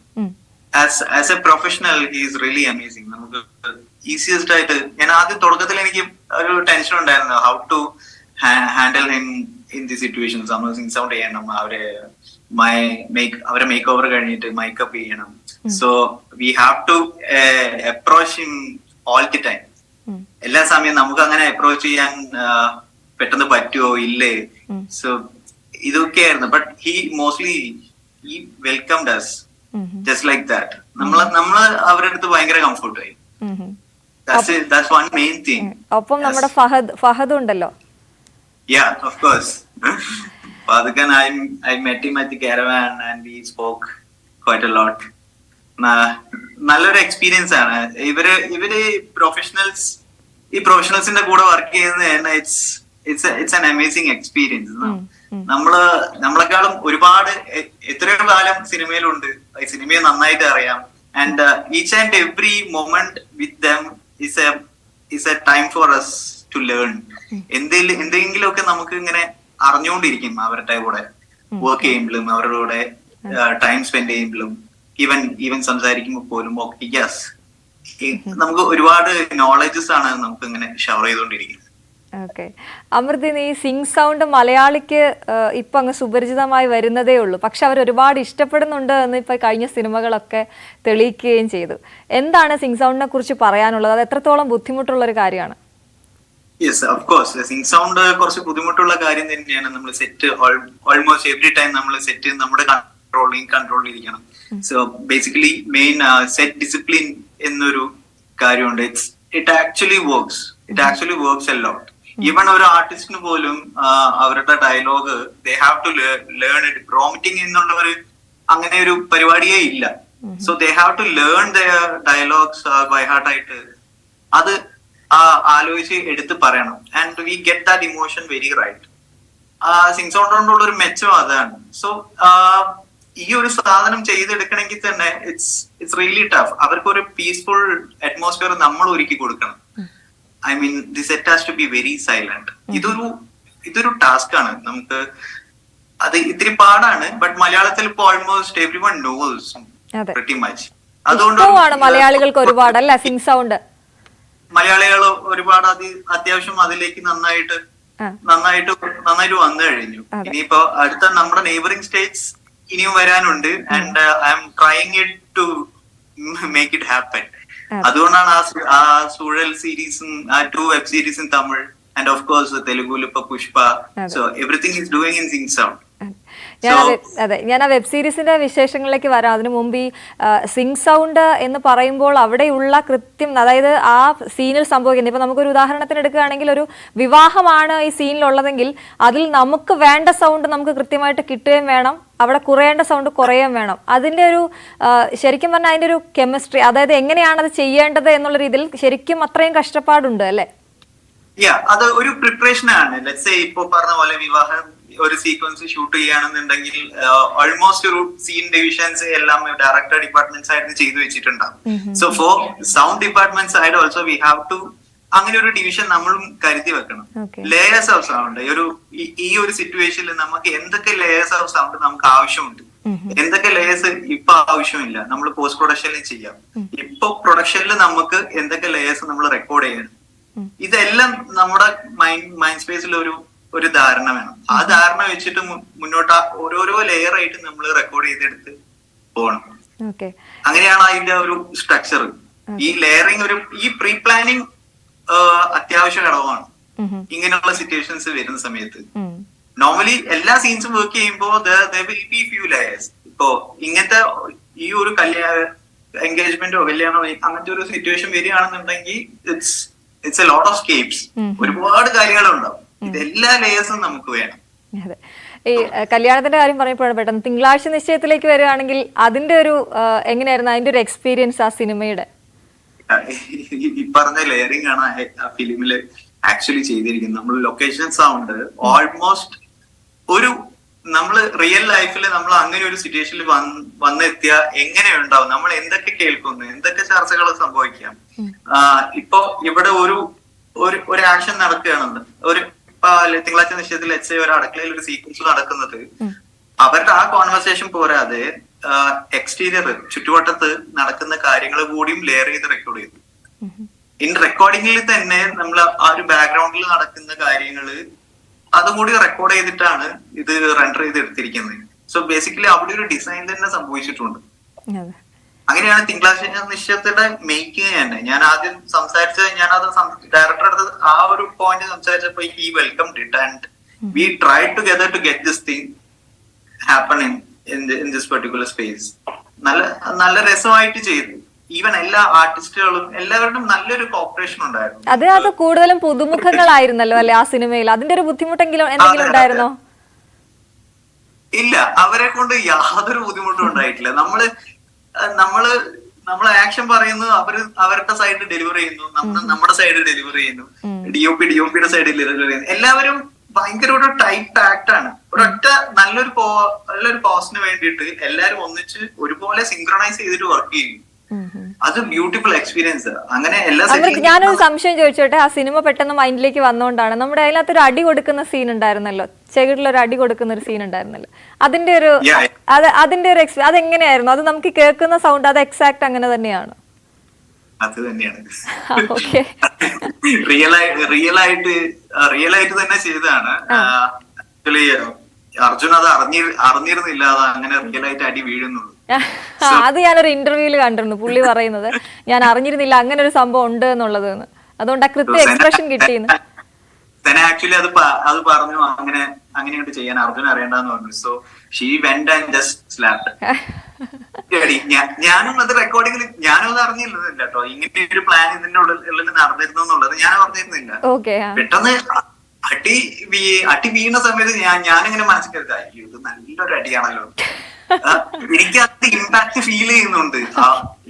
As a professional he is really amazing. നമുക്ക് ഈസിയസ്റ്റ് ആയിട്ട് ഞാൻ ആദ്യം തുടക്കത്തിൽ എനിക്ക് ഒരു ടെൻഷൻ ഉണ്ടായിരുന്നു, how to handle him in the situations. നമ്മൾ സിംഗ് സൗണ്ട് ചെയ്യണം, അവരെ മേക്ക് ഓവർ കഴിഞ്ഞിട്ട് മേക്കപ്പ് ചെയ്യണം. So we have to approach him all the time. എല്ലാ സമയം നമുക്ക് അങ്ങനെ അപ്രോച്ച് ചെയ്യാൻ പെട്ടെന്ന് പറ്റുമോ ഇല്ലേ? സോ ഇതൊക്കെയായിരുന്നു. But he mostly he welcomed us just like that. നമ്മള് അവരുടെ അടുത്ത് ഭയങ്കര കംഫർട്ടായി. That's one main thing. ഒപ്പം നമ്മുടെ ഫഹദ് ഉണ്ടല്ലോ. Yeah, of course. Fahad, I met him at the caravan and we spoke quite a lot. നല്ലൊരു എക്സ്പീരിയൻസ് ആണ്. ഇവര് പ്രൊഫഷണൽസിന്റെ കൂടെ വർക്ക് ചെയ്യുന്ന it's an amazing experience. നമ്മളെക്കാളും ഒരുപാട് എത്രയോ കാലം സിനിമയിലുണ്ട്, സിനിമയെ നന്നായിട്ട് അറിയാം. And each and every moment with dum is a time for us to learn. എന്തെങ്കിലുമൊക്കെ നമുക്ക് ഇങ്ങനെ അറിഞ്ഞുകൊണ്ടിരിക്കും അവരുടെ കൂടെ വർക്ക് ചെയ്യുമ്പോഴും അവരുടെ കൂടെ ടൈം സ്പെൻഡ് ചെയ്യുമ്പോഴും ഈവൻ സംസാരിക്കുമ്പോൾ പോലും യെസ്, നമുക്ക് ഒരുപാട് നോളജസ് ആണ് നമുക്ക് ഇങ്ങനെ ഷവർ ചെയ്തുകൊണ്ടിരിക്കുന്നത്. ഓക്കെ, അമൃതിന് ഈ സിംഗ് സൗണ്ട് മലയാളിക്ക് ഇപ്പൊ അങ്ങ് സുപരിചിതമായി വരുന്നതേ ഉള്ളൂ. പക്ഷെ അവർ ഒരുപാട് ഇഷ്ടപ്പെടുന്നുണ്ട് എന്ന് ഇപ്പൊ കഴിഞ്ഞ സിനിമകളൊക്കെ തെളിയിക്കുകയും ചെയ്തു. എന്താണ് സിംഗ് സൗണ്ടിനെ കുറിച്ച് പറയാനുള്ളത്? അത് എത്രത്തോളം ബുദ്ധിമുട്ടുള്ള ഒരു കാര്യമാണ്? Yes, of course sync sound കുറച്ച് ബുദ്ധിമുട്ടുള്ള കാര്യം തന്നെയാണ്. നമ്മൾ സെറ്റ് ഓൾമോസ്റ്റ് എവറി ടൈം നമ്മൾ സെറ്റ് നമ്മുടെ കൺട്രോളിലിരിക്കണം. So basically main set discipline എന്നൊരു കാര്യമുണ്ട്. It actually works a lot. Even ഒരു ആർട്ടിസ്റ്റിന് പോലും അവരുടെ dialogue they have to learn it. Prompting എന്നുള്ള അങ്ങനെ ഒരു പരിപാടിയേ ഇല്ല. So they have to learn their dialogues by heart ആയിട്ട്. അത് ആലോചിച്ച് എടുത്ത് പറയണം. And we get that emotion very right. Sync sound കൊണ്ടുള്ള ഒരു മെച്ചം അതാണ്. സോ ഈ ഒരു സാധനം ചെയ്തെടുക്കണമെങ്കിൽ തന്നെ ഇറ്റ്സ് റിയലി ടഫ്. അവർക്കൊരു പീസ്ഫുൾ അറ്റ്മോസ്ഫിയർ നമ്മൾ ഒരുക്കി കൊടുക്കണം. I mean the set has to be very silent. ഇതൊരു ടാസ്ക് ആണ്. നമുക്ക് അത് ഇത്തിരി പാടാണ്. ബട്ട് മലയാളത്തിൽ ഇപ്പോൾ almost everyone knows pretty much. ഇഷ്ടമാണ് മലയാളികൾക്ക് ഒരുപാട് അല്ലെ സിംഗ് സൗണ്ട്? മലയാളികൾ ഒരുപാട് അത്യാവശ്യം അതിലേക്ക് നന്നായിട്ട് വന്നു കഴിഞ്ഞു. ഇനിയിപ്പോ അടുത്ത നമ്മുടെ നെയ്ബറിംഗ് സ്റ്റേറ്റ്സ് ഇനിയും വരാനുണ്ട്. And I'm trying it to make it happen. അതുകൊണ്ടാണ് ആ സൂഴൽ സീരീസും ആ 2 വെബ് സീരീസും തമിഴ് ആൻഡ് ഓഫ് കോഴ്സ് തെലുഗുവിൽ ഇപ്പൊ Pushpa. So everything is doing in sync sound. ഞാൻ ആ വെബ് സീരീസിന്റെ വിശേഷങ്ങളിലേക്ക് വരാം. അതിനു മുമ്പ് ഈ സിംഗ് സൗണ്ട് എന്ന് പറയുമ്പോൾ അവിടെയുള്ള കൃത്യം, അതായത് ആ സീനിൽ സംഭവിക്കുന്നത്, ഇപ്പൊ നമുക്കൊരു ഉദാഹരണത്തിന് എടുക്കുകയാണെങ്കിൽ ഒരു വിവാഹമാണ് ഈ സീനിലുള്ളതെങ്കിൽ അതിൽ നമുക്ക് വേണ്ട സൗണ്ട് നമുക്ക് കൃത്യമായിട്ട് കിട്ടുകയും വേണം, അവിടെ കുറയേണ്ട സൗണ്ട് കുറയുകയും വേണം. അതിന്റെ ഒരു ശരിക്കും പറഞ്ഞാൽ അതിന്റെ ഒരു കെമിസ്ട്രി, അതായത് എങ്ങനെയാണ് അത് ചെയ്യേണ്ടത് എന്നുള്ള രീതിയിൽ ശരിക്കും അത്രയും കഷ്ടപ്പാടുണ്ട് അല്ലെ? അത് ഒരു പ്രിപ്പറേഷൻ ആണ്. ലെറ്റ്സ് സേ ഇപ്പൊ പറഞ്ഞ പോലെ വിവാഹം ഒരു സീക്വൻസ് ഷൂട്ട് ചെയ്യുകയാണെന്നുണ്ടെങ്കിൽ ഓൾമോസ്റ്റ് ഒരു സീൻ ഡിവിഷൻസ് എല്ലാം ഡയറക്ടർ ഡിപ്പാർട്ട്മെന്റ് സൈഡിൽ ചെയ്തു വെച്ചിട്ടുണ്ടാവും. So for sound department side also we have to അങ്ങനെ ഒരു ഡിവിഷൻ നമ്മളും കരുതി വെക്കണം. ലേയേഴ്സ് ഓഫ് സൗണ്ട് ഈ ഒരു സിറ്റുവേഷനിൽ നമുക്ക് എന്തൊക്കെ ലേയേഴ്സ് ഓഫ് സൗണ്ട് നമുക്ക് ആവശ്യമുണ്ട്, എന്തൊക്കെ ലേയേഴ്സ് ഇപ്പൊ ആവശ്യമില്ല, നമ്മൾ പോസ്റ്റ് പ്രൊഡക്ഷനിൽ ചെയ്യാം. ഇപ്പൊ പ്രൊഡക്ഷനിൽ നമുക്ക് എന്തൊക്കെ ലേയേഴ്സ് നമ്മൾ റെക്കോർഡ് ചെയ്യണം, ഇതെല്ലാം നമ്മുടെ മൈൻഡ് സ്പേസിൽ ഒരു ധാരണ വേണം. ആ ധാരണ വെച്ചിട്ട് മുന്നോട്ട് ഓരോരോ ലെയർ ആയിട്ട് നമ്മൾ റെക്കോർഡ് ചെയ്തെടുത്ത് പോകണം. അങ്ങനെയാണ് അതിന്റെ ഒരു സ്ട്രക്ചർ. ഈ ലെയറിംഗ് ഈ പ്രീ പ്ലാനിങ് അത്യാവശ്യ ഘടകമാണ് ഇങ്ങനെയുള്ള സിറ്റുവേഷൻസ് വരുന്ന സമയത്ത്. നോർമലി എല്ലാ സീൻസും വർക്ക് ചെയ്യുമ്പോൾ ഫ്യൂ ലെയേഴ്സ്. ഇപ്പോ ഇങ്ങനത്തെ ഈ ഒരു എൻഗേജ്മെന്റോ കല്യാണോ അങ്ങനത്തെ ഒരു സിറ്റുവേഷൻ വരികയാണെന്നുണ്ടെങ്കിൽ it's a lot of scapes, ഒരുപാട് കാര്യങ്ങളുണ്ടാവും. ഇതെല്ലാ ലേയേഴ്സും നമുക്ക് വേണം. ഈ കല്യാണത്തിന്റെ കാര്യം പറയുമ്പോഴാണ് പെട്ടെന്ന് തിങ്കളാഴ്ച നിശ്ചയത്തിലേക്ക് വരികയാണെങ്കിൽ അതിന്റെ ഒരു എങ്ങനെയായിരുന്നു അതിന്റെ ഒരു എക്സ്പീരിയൻസ് ആ സിനിമയുടെ? ഈ പറഞ്ഞ ലെയറിംഗ് ആണ് ആ ഫിലിമില് ആക്ച്വലി ചെയ്തിരിക്കുന്നത്. നമ്മൾ ലൊക്കേഷൻ സൗണ്ട് ഓൾമോസ്റ്റ് നമ്മള് റിയൽ ലൈഫിൽ നമ്മൾ അങ്ങനെ ഒരു സിറ്റുവേഷനിൽ വന്നെത്തിയ എങ്ങനെയുണ്ടാവും, നമ്മൾ എന്തൊക്കെ കേൾക്കുന്നു, എന്തൊക്കെ ചർച്ചകൾ സംഭവിക്കാം. ഇപ്പൊ ഇവിടെ ഒരു ആക്ഷൻ നടക്കുകയാണെന്ന് തിങ്കളാഴ്ച നിശ്ചയത്തിൽ ഒരു അടുക്കളയിൽ ഒരു സീക്വൻസ് നടക്കുന്നത്, അവരുടെ ആ കോൺവെർസേഷൻ പോരാതെ എക്സ്റ്റീരിയർ ചുറ്റുവട്ടത്ത് നടക്കുന്ന കാര്യങ്ങൾ കൂടിയും ലെയർ ചെയ്ത് റെക്കോർഡ് ചെയ്തു. ഇൻ റെക്കോർഡിംഗിൽ തന്നെ നമ്മൾ ആ ഒരു ബാക്ക്ഗ്രൗണ്ടിൽ നടക്കുന്ന കാര്യങ്ങള് അതും കൂടി റെക്കോർഡ് ചെയ്തിട്ടാണ് ഇത് റെൻഡർ ചെയ്ത് എടുത്തിരിക്കുന്നത്. സോ ബേസിക്കലി അവിടെ ഒരു ഡിസൈൻ തന്നെ സംഭവിച്ചിട്ടുണ്ട്. അങ്ങനെയാണ് തിങ്കളാഴ്ച നിശ്ചയത്തിന്റെ മേക്കിംഗ് തന്നെ. ഞാൻ ആദ്യം ഞാനത് ഡയറക്ടർ അടുത്ത് ആ ഒരു പോയിന്റ് സംസാരിച്ചപ്പോ he welcome it and we try together to get this thing happen in this particular space. നല്ല രസമായിട്ട് ചെയ്തു. ഈവൻ എല്ലാ ആർട്ടിസ്റ്റുകളും എല്ലാവരുടെയും നല്ലൊരു കോപ്പറേഷൻ ഉണ്ടായിരുന്നു. അത് കൂടുതലും പുതുമുഖങ്ങളായിരുന്നല്ലോ അല്ലെ ആ സിനിമയിൽ? അതിന്റെ ഒരു ബുദ്ധിമുട്ടെങ്കിലും എന്തെങ്കിലും ഉണ്ടായിരുന്നോ? ഇല്ല, അവരെ കൊണ്ട് യാതൊരു ബുദ്ധിമുട്ടും ഉണ്ടായിട്ടില്ല. നമ്മള് ആക്ഷൻ പറയുന്നു, അവരുടെ സൈഡ് ഡെലിവർ ചെയ്യുന്നു, നമ്മുടെ സൈഡ് ഡെലിവർ ചെയ്യുന്നു, ഡിഒപിയുടെ സൈഡിൽ ഡെലിവർ ചെയ്യുന്നു. എല്ലാവരും ഭയങ്കര ഒരു ടൈറ്റ് ആക്ട് ആണ്. ഒരൊറ്റ നല്ലൊരു കോസിന് വേണ്ടിയിട്ട് എല്ലാരും ഒന്നിച്ച് ഒരുപോലെ സിങ്ക്രണൈസ് ചെയ്തിട്ട് വർക്ക് ചെയ്യും. അത് ബ്യൂട്ടിഫുൾ എക്സ്പീരിയൻസ്. അങ്ങനെ ഞാനൊരു സംശയം ചോദിച്ചോട്ടെ, ആ സിനിമ പെട്ടെന്ന് മൈൻഡിലേക്ക് വന്നോണ്ടാണ്. നമ്മുടെ അതിനകത്തൊരു അടി കൊടുക്കുന്ന സീൻ ഉണ്ടായിരുന്നല്ലോ, ചെകിടിലൊരു അടി കൊടുക്കുന്ന ഒരു സീൻ ഉണ്ടായിരുന്നല്ലോ, അതിന്റെ ഒരു അതെങ്ങനെയായിരുന്നു? അത് നമുക്ക് കേൾക്കുന്ന സൗണ്ട് അത് എക്സാക്ട് അങ്ങനെ തന്നെയാണ്? അത് തന്നെയാണ്, റിയൽ ആയിട്ട് തന്നെ ചെയ്തതാണ്. ആക്ച്വലി അർജുൻ അത് അറിഞ്ഞിരുന്നില്ല അത് അങ്ങനെ റിയൽ ആയിട്ട് അടി വീഴുന്നുള്ളൂ. അത് ഞാനൊരു ഇന്റർവ്യൂവിൽ കണ്ടിരുന്നു, പുള്ളി പറയുന്നത് ഞാൻ അറിഞ്ഞിരുന്നില്ല അങ്ങനെ ഒരു സംഭവം ഉണ്ട് എന്നുള്ളത്. അതുകൊണ്ട് ആ കൃത്യ എക്സ്പ്രഷൻ കിട്ടിയെന്ന്. ആക്ച്വലി അത് പറഞ്ഞു അങ്ങനെയായിട്ട് ചെയ്യാൻ അർജുൻ അറിയണ്ടെന്ന് പറഞ്ഞു. So she went and just slapped. ഞാനും അത് റെക്കോർഡിംഗിൽ ഞാനും അത് അറിഞ്ഞിരുന്നില്ല കേട്ടോ, ഇങ്ങനെ ഒരു പ്ലാൻ ഇതിന്റെ ഉള്ളിൽ നടന്നിരുന്നു എന്നുള്ളത് ഞാൻ അറിഞ്ഞിരുന്നില്ല. പെട്ടെന്ന് അടി വീണ സമയത്ത് ഞാനിങ്ങനെ മനസ്സിൽ കരുതാ, ഇത് നല്ലൊരു അടിയാണല്ലോ, എനിക്ക് അത് ഇമ്പാക്ട് ഫീൽ ചെയ്യുന്നുണ്ട്.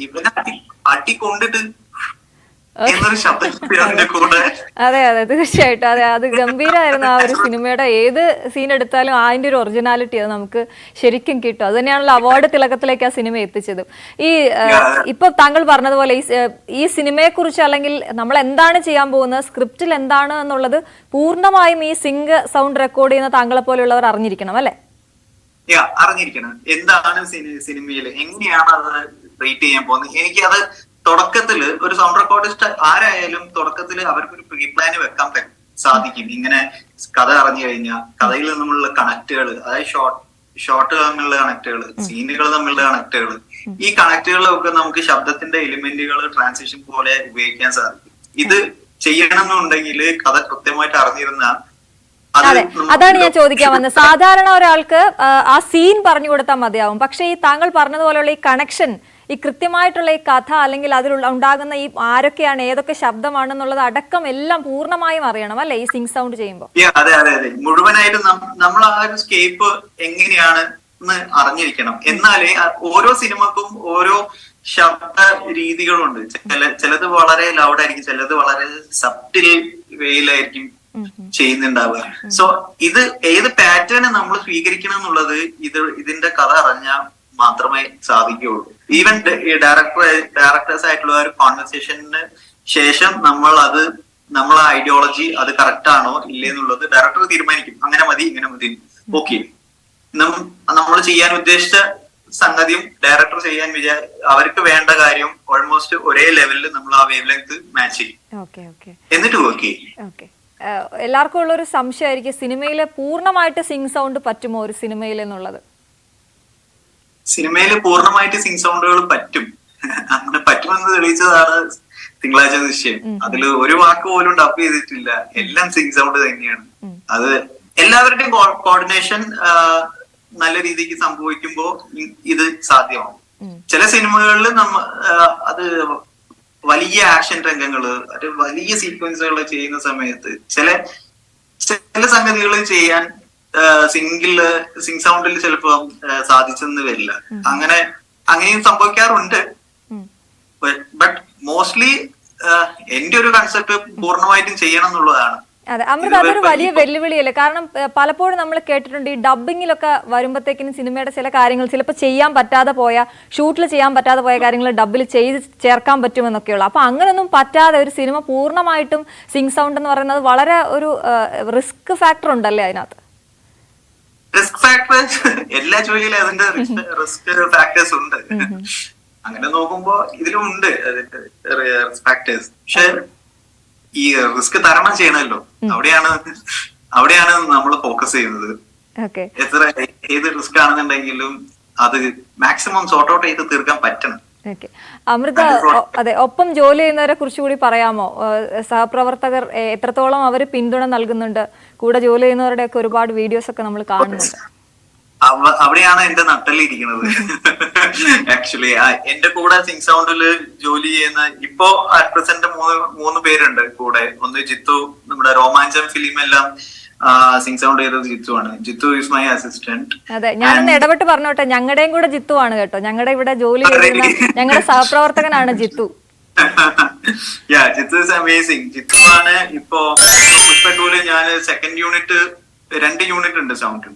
ഇവന് അടി കൊണ്ടിട്ട് എന്നൊരു ശബ്ദം കൂടെ. അതെ തീർച്ചയായിട്ടും. അത് ഗംഭീരമായിരുന്നു. ആ ഒരു സിനിമയുടെ ഏത് സീൻ എടുത്താലും അതിന്റെ ഒരു ഒറിജിനാലിറ്റി അത് നമുക്ക് ശരിക്കും കിട്ടും. അത് തന്നെയാണല്ലോ അവാർഡ് തിലകത്തിലേക്ക് ആ സിനിമ എത്തിച്ചതും. ഇപ്പൊ താങ്കൾ പറഞ്ഞതുപോലെ ഈ സിനിമയെ കുറിച്ച് അല്ലെങ്കിൽ നമ്മൾ എന്താണ് ചെയ്യാൻ പോകുന്നത്, സ്ക്രിപ്റ്റിൽ എന്താണ് എന്നുള്ളത് പൂർണ്ണമായും ഈ സിംഗ് സൗണ്ട് റെക്കോർഡ് ചെയ്യുന്ന താങ്കളെ പോലെയുള്ളവർ അറിഞ്ഞിരിക്കണം അല്ലെ? അറിഞ്ഞിരിക്കണം. എന്താണ് സിനിമയിൽ, എങ്ങനെയാണ് അത് റേറ്റ് ചെയ്യാൻ പോകുന്നത്. എനിക്ക് അത് തുടക്കത്തിൽ ഒരു സൗണ്ട് റെക്കോർഡിസ്റ്റ് ആരായാലും തുടക്കത്തിൽ അവർക്കൊരു പ്രീ പ്ലാൻ വെക്കാൻ സാധിക്കും. ഇങ്ങനെ കഥ അറിഞ്ഞു കഴിഞ്ഞാൽ കഥയിൽ നിന്നുള്ള കണക്റ്റുകൾ, അതായത് ഷോർട്ട് തമ്മിലുള്ള കണക്റ്റുകൾ, സീനുകൾ തമ്മിലുള്ള കണക്റ്റുകൾ, ഈ കണക്റ്റുകളൊക്കെ നമുക്ക് ശബ്ദത്തിന്റെ എലിമെന്റുകൾ ട്രാൻസിഷൻ പോലെ ഉപയോഗിക്കാൻ സാധിക്കും. ഇത് ചെയ്യണമെന്നുണ്ടെങ്കിൽ കഥ കൃത്യമായിട്ട് അറിഞ്ഞിരുന്ന അതെ, അതാണ് ഞാൻ ചോദിക്കാൻ വന്നത്. സാധാരണ ഒരാൾക്ക് ആ സീൻ പറഞ്ഞു കൊടുത്താൽ മതിയാവും. പക്ഷെ ഈ താങ്കൾ പറഞ്ഞതുപോലെയുള്ള ഈ കണക്ഷൻ, ഈ കൃത്യമായിട്ടുള്ള ഈ കഥ, അല്ലെങ്കിൽ അതിലുള്ള ഉണ്ടാകുന്ന ഈ ആരൊക്കെയാണ്, ഏതൊക്കെ ശബ്ദമാണെന്നുള്ളത് അടക്കം എല്ലാം പൂർണ്ണമായും അറിയണം അല്ലെ ഈ സിംഗ് സൗണ്ട് ചെയ്യുമ്പോൾ? അതെ അതെ അതെ, മുഴുവനായിട്ടും നമ്മൾ ആ ഒരു സ്കേപ്പ് എങ്ങനെയാണ് എന്ന് അറിഞ്ഞിരിക്കണം. എന്നാലേ ഓരോ സിനിമക്കും ഓരോ ശബ്ദ രീതികളുണ്ട്. ചിലത് വളരെ ലൗഡായിരിക്കും, ചിലത് വളരെ സബ്റ്റിൽ വേയിലായിരിക്കും ചെയ്യുന്നുണ്ടാവുക. സോ ഇത് ഏത് പാറ്റേൺ നമ്മൾ സ്വീകരിക്കണം എന്നുള്ളത് ഇതിന്റെ കഥ അറിഞ്ഞാൽ മാത്രമേ സാധിക്കുകയുള്ളൂ. ഈവൻ ഡയറക്ടേഴ്സ് ആയിട്ടുള്ള ഒരു കോൺവെർസേഷന് ശേഷം നമ്മളെ ഐഡിയോളജി അത് കറക്റ്റ് ആണോ ഇല്ലേ എന്നുള്ളത് ഡയറക്ടർ തീരുമാനിക്കും. അങ്ങനെ മതി, ഇങ്ങനെ മതി, ഓക്കെ. നമ്മൾ ചെയ്യാൻ ഉദ്ദേശിച്ച സംഗതിയും ഡയറക്ടർ ചെയ്യാൻ അവർക്ക് വേണ്ട കാര്യം ഓൾമോസ്റ്റ് ഒരേ ലെവലിൽ നമ്മൾ ആ വേവ് ലെങ്ത് മാച്ച് ചെയ്യും. എന്നിട്ട് ഓക്കെ. എല്ലാവർക്കും ഉള്ളൊരു സംശയമായിരിക്കും, സിനിമയിൽ പൂർണ്ണമായിട്ട് സിംഗ് സൗണ്ട് പറ്റുമോ ഒരു സിനിമയിൽ എന്നുള്ളത്? സിനിമയിൽ പൂർണ്ണമായിട്ട് സിംഗ് സൗണ്ടുകൾ പറ്റും. അങ്ങനെ പറ്റുമെന്ന് തെളിയിച്ചതാണ് തിങ്കളാഴ്ച ദൃശ്യം. അതിൽ ഒരു വാക്ക് പോലും ഡബ് ചെയ്തിട്ടില്ല, എല്ലാം സിംഗ് സൗണ്ട് തന്നെയാണ്. അത് എല്ലാവരുടെയും കോർഡിനേഷൻ നല്ല രീതിക്ക് സംഭവിക്കുമ്പോ ഇത് സാധ്യമാവും. ചില സിനിമകളിൽ അത് വലിയ ആക്ഷൻ രംഗങ്ങള്, വലിയ സീക്വൻസുകൾ ചെയ്യുന്ന സമയത്ത് ചില സംഗതികൾ ചെയ്യാൻ സിംഗ് സൗണ്ടിൽ ചിലപ്പോ സാധിച്ചെന്ന് വരില്ല. അങ്ങനെയും സംഭവിക്കാറുണ്ട്. ബട്ട് മോസ്റ്റ്ലി എന്റെ ഒരു കൺസെപ്റ്റ് പൂർണ്ണമായിട്ടും ചെയ്യണം എന്നുള്ളതാണ്. അതെ അമൃത, അതൊരു വലിയ വെല്ലുവിളിയല്ലേ? കാരണം പലപ്പോഴും നമ്മൾ കേട്ടിട്ടുണ്ട് ഈ ഡബിങ്ങിലൊക്കെ വരുമ്പോഴത്തേക്കിനും സിനിമയുടെ ചില കാര്യങ്ങൾ ചിലപ്പോൾ ചെയ്യാൻ പറ്റാതെ പോയ, ഷൂട്ടിൽ ചെയ്യാൻ പറ്റാതെ പോയ കാര്യങ്ങൾ ഡബിൽ ചെയ്ത് ചേർക്കാൻ പറ്റുമെന്നൊക്കെയുള്ള. അപ്പൊ അങ്ങനെയൊന്നും പറ്റാതെ ഒരു സിനിമ പൂർണ്ണമായിട്ടും സിംഗ് സൗണ്ട് എന്ന് പറയുന്നത് വളരെ ഒരു റിസ്ക് ഫാക്ടർ ഉണ്ടല്ലേ അതിനകത്ത്? റിസ്ക് ഫാക്ടേഴ്സ് എല്ലാ ജോലിയിലും അതിന്റെ റിസ്ക് ഫാക്ടേഴ്സ് ഉണ്ട്. അങ്ങനെ നോക്കുമ്പോ ഇതിലും ഉണ്ട് അതിന്റെ റിസ്ക് ഫാക്ടേഴ്സ്. പക്ഷെ ഈ റിസ്ക് തരണം ചെയ്യണമല്ലോ, അവിടെയാണ് നമ്മൾ ഫോക്കസ് ചെയ്യുന്നത്. ഏത് റിസ്ക് ആണെന്നുണ്ടെങ്കിലും അത് മാക്സിമം സോർട്ട് ഔട്ട് ചെയ്ത് തീർക്കാൻ പറ്റണം. അമൃത, അതെ, ഒപ്പം ജോലി ചെയ്യുന്നവരെ കുറിച്ച് കൂടി പറയാമോ? സഹപ്രവർത്തകർ എത്രത്തോളം അവർ പിന്തുണ നൽകുന്നുണ്ട്? കൂടെ ജോലി ചെയ്യുന്നവരുടെ ഒക്കെ ഒരുപാട് വീഡിയോസ് ഒക്കെ നമ്മൾ കാണുന്നുണ്ട്. അവിടെയാണ് എന്റെ നട്ടലിരിക്കുന്നത്. ആക്ച്വലി എന്റെ കൂടെ സിംഗ് സൗണ്ടില് ജോലി ചെയ്യുന്ന ഇപ്പോ അറ്റ് പ്രസന്റ് മൂന്ന് പേരുണ്ട് കൂടെ. ഒന്ന് ജിത്തു, നമ്മുടെ രോമാഞ്ചം ഫിലിം എല്ലാം സിംഗ് സൗണ്ട് ചെയ്തത് ജിത്തു ആണ്. Jithu is my assistant. അതെ, ഞാനൊന്ന് ഇടപെട്ട് പറഞ്ഞോട്ടെ, ഞങ്ങളുടെയും കൂടെ ജിത്തു ആണ് കേട്ടോ. ഞങ്ങളുടെ ഇവിടെ ജോലി ചെയ്യുന്ന ഞങ്ങളുടെ സഹപ്രവർത്തകനാണ് ജിത്തു. Jithu is amazing. ജിത്തു ആണ് ഇപ്പോ പെട്ടൂല് ഞാൻ സെക്കൻഡ് യൂണിറ്റ്, 2 യൂണിറ്റ് ഉണ്ട് sound.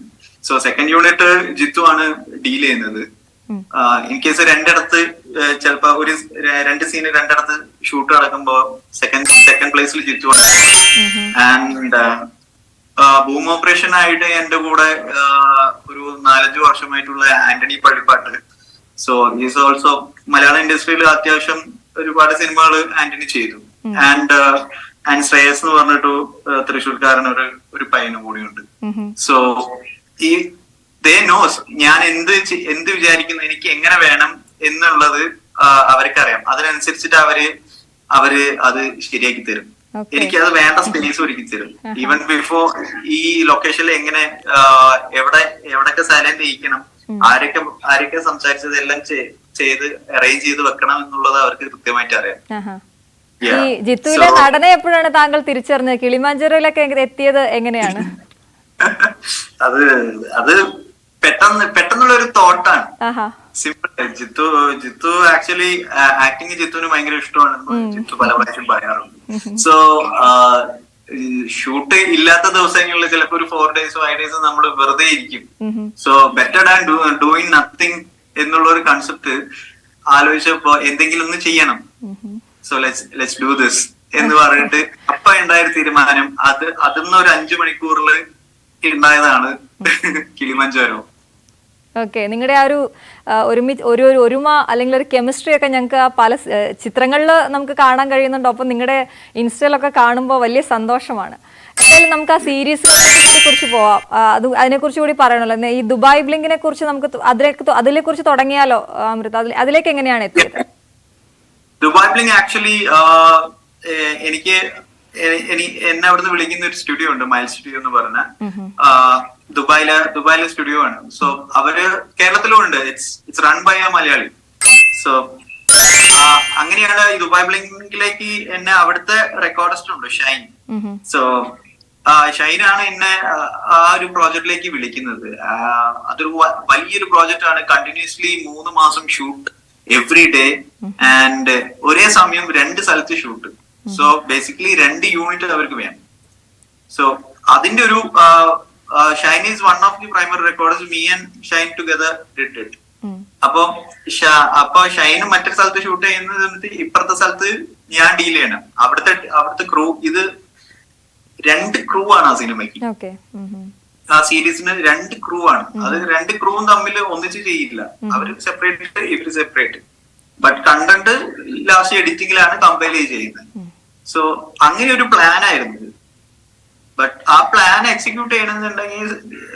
So second unit Jithu ആണ് ഡീൽ ചെയ്യുന്നത്. ഇൻ കേസ് രണ്ടിടത്ത് ചിലപ്പോ 2 സീന് രണ്ടിടത്ത് ഷൂട്ട് നടക്കുമ്പോ സെക്കൻഡ് പ്ലേസിൽ ജിത്തു ആണ്. ആൻഡ് ബൂം ഓപ്പറേഷൻ ആയിട്ട് എന്റെ കൂടെ ഒരു 4-5 വർഷമായിട്ടുള്ള Antony Pallippattu. So is also Malayala ഇൻഡസ്ട്രിയിൽ അത്യാവശ്യം ഒരുപാട് സിനിമകൾ ആന്റണി ചെയ്തു. ആൻഡ് ശ്രേയസ് എന്ന് പറഞ്ഞിട്ട് തൃശ്ശൂർക്കാരൻ ഒരു പയ്യനും കൂടിയുണ്ട്. സോ ഈ ദേ നോസ് ഞാൻ എന്ത് വിചാരിക്കുന്നു, എനിക്ക് എങ്ങനെ വേണം എന്നുള്ളത് അവർക്കറിയാം. അതിനനുസരിച്ചിട്ട് അവര് അത് ശരിയാക്കി തരും. എനിക്ക് അത് വേണ്ട സ്പേസ് ഒരുക്കി തരും. ഈവൻ ബിഫോർ ഈ ലൊക്കേഷനിൽ എങ്ങനെ എവിടൊക്കെ സൈലന്റ് ചെയ്യിക്കണം, ആരൊക്കെ സംസാരിച്ചത് എല്ലാം ചെയ്ത് അറേഞ്ച് ചെയ്ത് വെക്കണം എന്നുള്ളത് അവർക്ക് കൃത്യമായിട്ട് അറിയാം. ഈ ജിത്തുവിലെ നടനെ എപ്പോഴാണ് താങ്കൾ തിരിച്ചറിഞ്ഞത്? കിളിമാഞ്ചേരിയിലൊക്കെ എത്തിയത് എങ്ങനെയാണ്? അത് പെട്ടെന്നുള്ള ഒരു തോട്ടാണ്. സിമ്പിൾ. ജിത്തു ആക്ച്വലി ആക്ടിങ് ജിത്തുവിന് ഭയങ്കര ഇഷ്ടമാണ്. ജിത്തു പല പ്രാവശ്യം പറയാറുണ്ട്. സോ ഷൂട്ട് ഇല്ലാത്ത ദിവസങ്ങളിൽ ചിലപ്പോ ഒരു 4 days 5 days നമ്മൾ വെറുതെ ഇരിക്കും. So better than doing nothing എന്നുള്ള ഒരു കൺസെപ്റ്റ് ആലോചിച്ചപ്പോ എന്തെങ്കിലും ഒന്ന് ചെയ്യണം. സോ ലെറ്റ്സ് ഡു ദിസ് എന്ന് പറഞ്ഞിട്ട് അപ്പൊ ഉണ്ടായ തീരുമാനം അതിന്ന് ഒരു 5 മണിക്കൂറിൽ ഉണ്ടായതാണ് കിളിമഞ്ചാരോ. ഓക്കെ, നിങ്ങളുടെ ആ ഒരു ഒരുമ അല്ലെങ്കിൽ ഒരു കെമിസ്ട്രി ഒക്കെ ഞങ്ങൾക്ക് പല ചിത്രങ്ങളിൽ നമുക്ക് കാണാൻ കഴിയുന്നുണ്ട്. ഒപ്പം നിങ്ങളുടെ ഇൻസ്റ്റയിലൊക്കെ കാണുമ്പോൾ വലിയ സന്തോഷമാണ്. എന്തായാലും നമുക്ക് ആ സീരീസിനെ കുറിച്ച് പോവാം. അതിനെക്കുറിച്ച് കൂടി പറയണല്ലോ. ഈ ദുബായ് ബ്ലിങ്കിനെ കുറിച്ച് നമുക്ക് അതിലെ കുറിച്ച് തുടങ്ങിയാലോ അമൃത? അതിലേക്ക് എങ്ങനെയാണ് എത്തിയത്? ദുബായ് ബ്ലിങ്ക് ആക്ച്വലി എനിക്ക് എന്നെ അവിടുന്ന് വിളിക്കുന്ന ഒരു സ്റ്റുഡിയോ ഉണ്ട്, മൈൽ സ്റ്റുഡിയോ എന്ന് പറഞ്ഞ ദുബായിലെ സ്റ്റുഡിയോ ആണ്. സോ അവര് കേരളത്തിലും ഉണ്ട്. It's run by a Malayali. So അങ്ങനെയാണ് ഈ ദുബായ് ബ്ലിങ്കിലേക്ക് എന്നെ അവിടുത്തെ റെക്കോർഡിസ്റ്റ് ഉണ്ട് ഷൈൻ. സോ ഷൈനാണ് എന്നെ ആ ഒരു പ്രോജക്റ്റിലേക്ക് വിളിക്കുന്നത്. അതൊരു വലിയൊരു പ്രോജക്റ്റ് ആണ്. കണ്ടിന്യൂസ്ലി 3 മാസം ഷൂട്ട് എവറി ഡേ ആൻഡ് ഒരേ സമയം 2 സ്ഥലത്ത് ഷൂട്ട്. സോ ബേസിക്കലി 2 യൂണിറ്റ് അവർക്ക് വേണം. സോ അതിന്റെ ഒരു Shine is one of the primary recorders. Me and shine together did it. അപ്പൊ ഷൈനും മറ്റൊരു സ്ഥലത്ത് ഷൂട്ട് ചെയ്യുന്നത് ഇപ്പുറത്തെ സ്ഥലത്ത് ഞാൻ ഡീൽ ചെയ്യണം. അവിടുത്തെ ക്രൂ, ഇത് 2 ക്രൂ ആണ് ആ സിനിമയ്ക്ക്. ആ സീരീസിന് 2 ക്രൂ ആണ്. അത് 2 ക്രൂവും തമ്മിൽ ഒന്നിച്ച് ചെയ്യില്ല. അവര് സെപ്പറേറ്റ്, ഇവര് സെപ്പറേറ്റ്. ബട്ട് കണ്ടന്റ് ലാസ്റ്റ് എഡിറ്റിംഗിലാണ് കമ്പൈൽ ചെയ്യുന്നത്. സോ അങ്ങനെ ഒരു പ്ലാൻ ആയിരുന്നു. ബട്ട് ആ പ്ലാൻ എക്സിക്യൂട്ട് ചെയ്യണമെന്നുണ്ടെങ്കിൽ